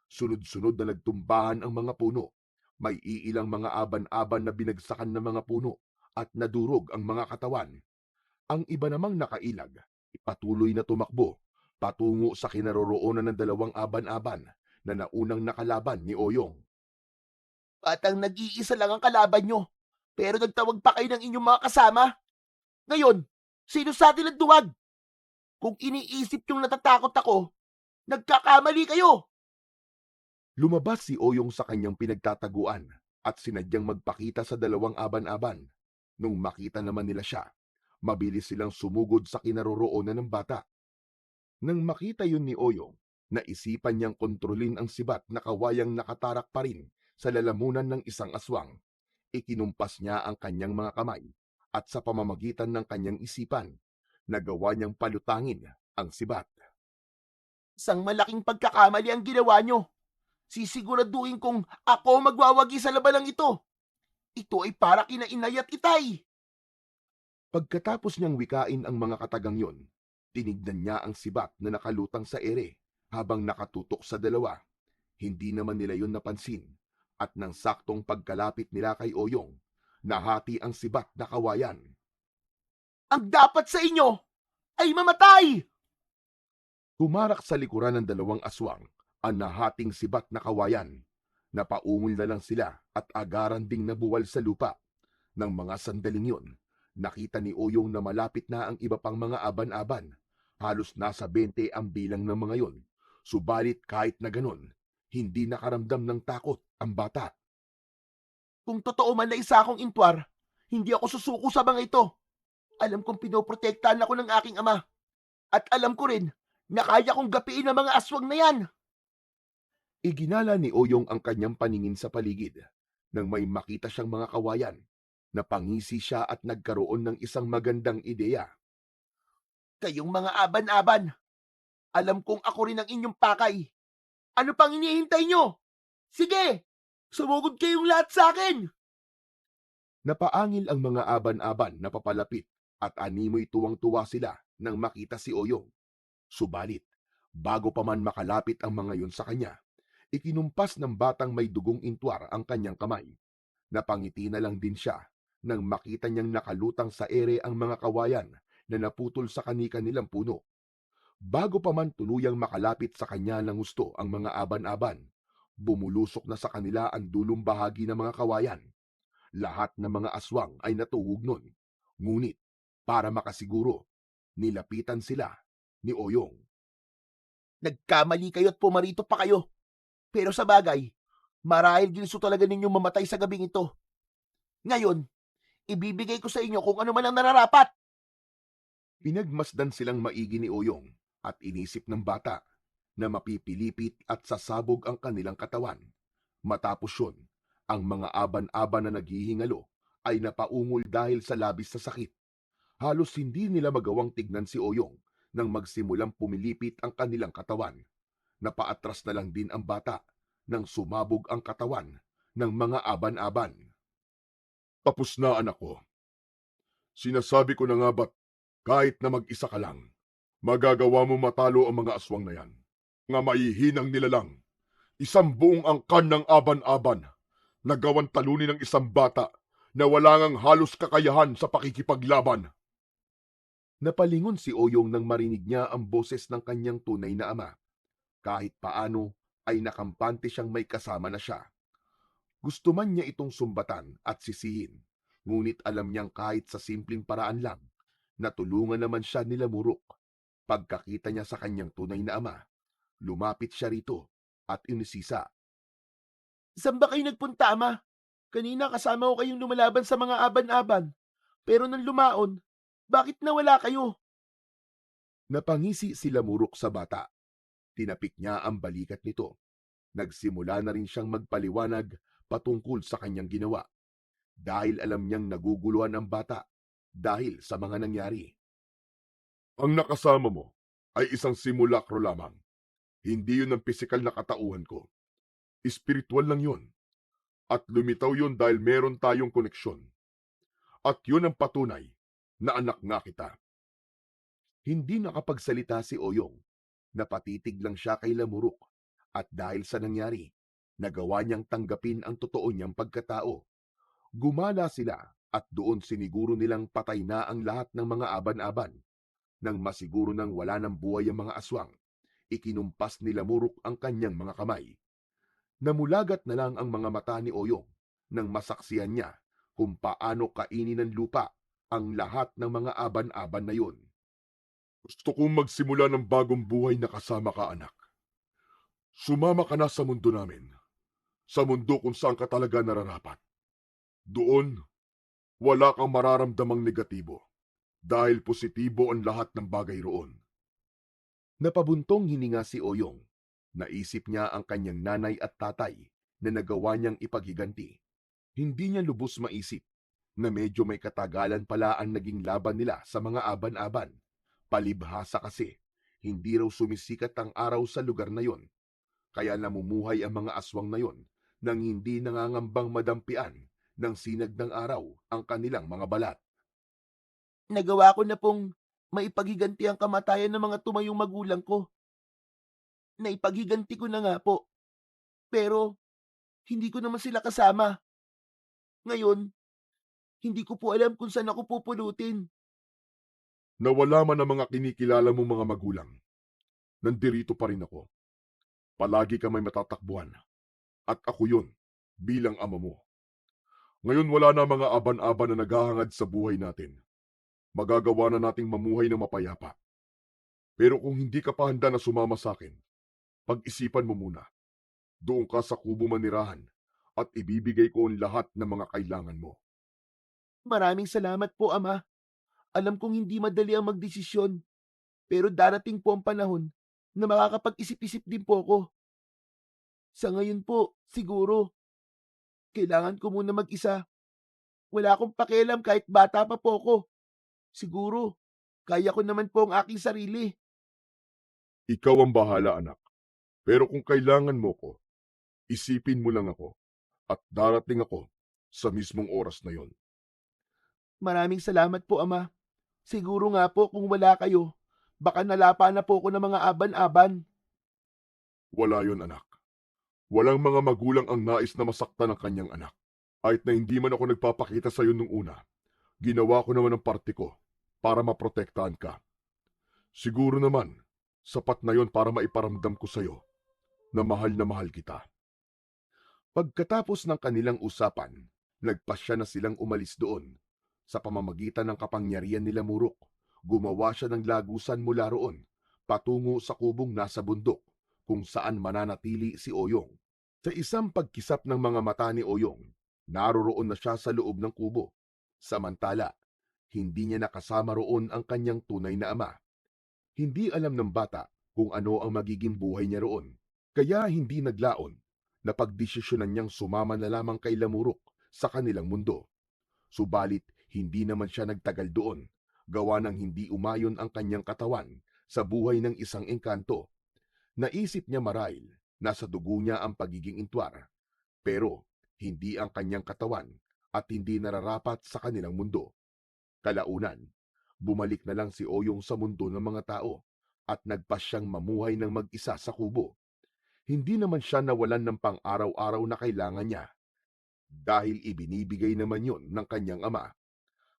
sunod-sunod na nagtumbahan ang mga puno. May iilang mga aban-aban na binagsakan ng mga puno at nadurog ang mga katawan. Ang iba namang nakailag, ipatuloy na tumakbo patungo sa kinaroroonan ng 2 aban-aban na naunang nakalaban ni Oyong. Batang nag-iisa lang ang kalaban nyo, pero nagtawag pa kayo ng inyong mga kasama. Ngayon, sino sa atin ang duwag? Kung iniisip yung natatakot ako, nagkakamali kayo. Lumabas si Oyong sa kanyang pinagtataguan at sinadyang magpakita sa 2 aban-aban. Nung makita naman nila siya, mabilis silang sumugod sa kinaroroonan ng bata. Nang makita yun ni Oyong, naisipan niyang kontrolin ang sibat na kawayang nakatarak pa rin sa lalamunan ng isang aswang. Ikinumpas niya ang kanyang mga kamay at sa pamamagitan ng kanyang isipan, nagawa niyang palutangin ang sibat. Isang malaking pagkakamali ang ginawa nyo. Sisiguraduhin kong ako magwawagi sa labanang ito. Ito ay para kina inay at itay. Pagkatapos niyang wikain ang mga katagang yon, tinignan niya ang sibat na nakalutang sa ere habang nakatutok sa 2. Hindi naman nila yon napansin at nang saktong pagkalapit nila kay Oyong, nahati ang sibat na kawayan. Ang dapat sa inyo ay mamatay! Humarak sa likuran ng 2 aswang ang nahating sibat na kawayan. Napaungol na lang sila at agaran ding nabuwal sa lupa. Nang mga sandaling yun, nakita ni Oyong na malapit na ang iba pang mga aban-aban. Halos nasa 20 ang bilang ng mga yon. Subalit kahit na ganon, hindi nakaramdam ng takot ang bata. Kung totoo man na isa akong intwar, hindi ako susuko sa mga ito. Alam kong pinoprotektahan ako ng aking ama. At alam ko rin na kaya kong gapiin ang mga aswang na yan. Iginala ni Oyong ang kanyang paningin sa paligid. Nang may makita siyang mga kawayan, napangisi siya at nagkaroon ng isang magandang ideya. Kayong mga aban-aban, Alam kong ako rin ang inyong pakay. Ano pang hinihintay nyo? Sige, sumugod kayong lahat sa akin! Napaangil ang mga aban-aban na papalapit at animoy tuwang-tuwa sila nang makita si Oyong. Subalit, bago pa man makalapit ang mga yun sa kanya, ikinumpas ng batang may dugong intwar ang kanyang kamay. Napangiti na lang din siya nang makita niyang nakalutang sa ere ang mga kawayan na naputol sa kani-kanilang puno. Bago pa man tuluyang makalapit sa kanya ng gusto ang mga aban-aban, bumulusok na sa kanila ang dulong bahagi ng mga kawayan. Lahat ng mga aswang ay natuhog nun. Ngunit, para makasiguro, nilapitan sila ni Oyong. Nagkamali kayo at pumarito pa kayo. Pero sa bagay, marahil ginusto talaga ninyong mamatay sa gabing ito. Ngayon, ibibigay ko sa inyo kung ano man ang nararapat. Pinagmasdan silang maigi ni Oyong at inisip ng bata na mapipilipit at sasabog ang kanilang katawan. Matapos yun, ang mga aban-aban na naghihingalo ay napaungol dahil sa labis na sakit. Halos hindi nila magawang tignan si Oyong nang magsimulang pumilipit ang kanilang katawan. Napaatras na lang din ang bata nang sumabog ang katawan ng mga aban-aban. Tapos na, anak ko. Sinasabi ko na nga ba't kahit na mag-isa ka lang, magagawa mo matalo ang mga aswang na yan. Nga maihinang nilalang, isang buong angkan ng aban-aban na gawan talunin ng isang bata na wala ngang halos kakayahan sa pakikipaglaban. Napalingon si Oyong nang marinig niya ang boses ng kanyang tunay na ama. Kahit paano ay nakampante siyang may kasama na siya. Gusto man niya itong sumbatan at sisihin, ngunit alam niyang kahit sa simpleng paraan lang, natulungan naman siya nila Murok. Pagkakita niya sa kanyang tunay na ama, lumapit siya rito at inisisa. Saan ba kayo nagpunta, Ama? Kanina kasama ko kayong lumalaban sa mga aban-aban. Pero nang lumaon, bakit nawala kayo? Napangisi sila Murok sa bata. Tinapik niya ang balikat nito. Nagsimula na rin siyang magpaliwanag patungkol sa kanyang ginawa. Dahil alam niyang naguguluhan ang bata dahil sa mga nangyari. Ang nakasama mo ay isang simulacro lamang. Hindi yun ang pisikal na katauhan ko. Espiritual lang yun. At lumitaw yun dahil meron tayong koneksyon. At yun ang patunay na anak nga kita. Hindi nakapagsalita si Oyong. Napatitig lang siya kay Lamurok. At dahil sa nangyari, nagawa niyang tanggapin ang totoo niyang pagkatao. Gumala sila at doon siniguro nilang patay na ang lahat ng mga aban-aban. Nang masiguro nang wala ng buhay ang mga aswang, ikinumpas ni Lamurok ang kanyang mga kamay. Namulagat na lang ang mga mata ni Oyong nang masaksihan niya kung paano kainin ng lupa ang lahat ng mga aban-aban na yun. Gusto kong magsimula ng bagong buhay na kasama ka, anak. Sumama ka na sa mundo namin. Sa mundo kung saan ka talaga nararapat. Doon, wala kang mararamdamang negatibo dahil positibo ang lahat ng bagay roon. Napabuntong hininga si Oyong. Naisip niya ang kanyang nanay at tatay na nagawa niyang ipaghiganti. Hindi niya lubos maisip na medyo may katagalan pala ang naging laban nila sa mga aban-aban. Palibhasa kasi, hindi raw sumisikat ang araw sa lugar na yon. Kaya namumuhay ang mga aswang na yon nang hindi nangangambang madampian ng sinag ng araw ang kanilang mga balat. Nagawa ko na pong maipaghiganti ang kamatayan ng mga tumayong magulang ko. Naipaghiganti ko na nga po. Pero, hindi ko naman sila kasama. Ngayon, hindi ko po alam kung saan ako pupulutin. Nawala man ang mga kinikilala mong mga magulang. Nandirito pa rin ako. Palagi ka may matatakbuhan. At ako yun, bilang ama mo. Ngayon wala na mga aban-aban na naghahangad sa buhay natin. Magagawa na nating mamuhay ng mapayapa. Pero kung hindi ka pa handa na sumama sa akin, pag-isipan mo muna. Doon ka sa kubo manirahan at ibibigay ko ang lahat ng mga kailangan mo. Maraming salamat po, Ama. Alam kong hindi madali ang magdesisyon. Pero darating po ang panahon na makakapag-isip-isip din po ako. Sa ngayon po, siguro, kailangan ko muna mag-isa. Wala akong pakialam kahit bata pa po ako. Siguro, kaya ko naman po ang aking sarili. Ikaw ang bahala, anak. Pero kung kailangan mo ko, isipin mo lang ako at darating ako sa mismong oras na yon. Maraming salamat po, Ama. Siguro nga po kung wala kayo, baka nalapa na po ako ng mga aban-aban. Wala yon, anak. Walang mga magulang ang nais na masaktan ng kanyang anak. Kahit na hindi man ako nagpapakita sa iyo nung una, ginawa ko naman ang parte ko para maprotektahan ka. Siguro naman, sapat na yon para maiparamdam ko sa iyo na mahal kita. Pagkatapos ng kanilang usapan, nagpasya na silang umalis doon. Sa pamamagitan ng kapangyarihan nila Murok, gumawa siya ng lagusan mula roon, patungo sa kubong nasa bundok, kung saan mananatili si Oyong. Sa isang pagkisap ng mga mata ni Oyong, naroroon na siya sa loob ng kubo. Samantala, hindi niya nakasama roon ang kanyang tunay na ama. Hindi alam ng bata kung ano ang magiging buhay niya roon, kaya hindi naglaon na pagdesisyonan niyang sumama na lamang kay Lamurok sa kanilang mundo. Subalit, hindi naman siya nagtagal doon, gawa ng hindi umayon ang kanyang katawan sa buhay ng isang engkanto. Naisip niya marahil nasa dugo niya ang pagiging intwar, pero hindi ang kanyang katawan at hindi nararapat sa kanilang mundo. Kalaunan, bumalik na lang si Oyong sa mundo ng mga tao at nagpasyang mamuhay ng mag-isa sa kubo. Hindi naman siya nawalan ng pang-araw-araw na kailangan niya, dahil ibinibigay naman yon ng kanyang ama.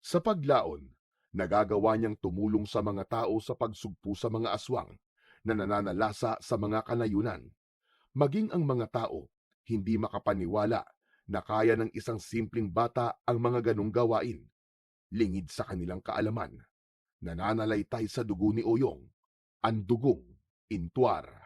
Sa paglaon, nagagawa niyang tumulong sa mga tao sa pagsugpo sa mga aswang na nananalasa sa mga kanayunan. Maging ang mga tao, hindi makapaniwala na kaya ng isang simpleng bata ang mga ganong gawain. Lingid sa kanilang kaalaman, nananalaytay sa dugo ni Oyong, ang dugong intwar.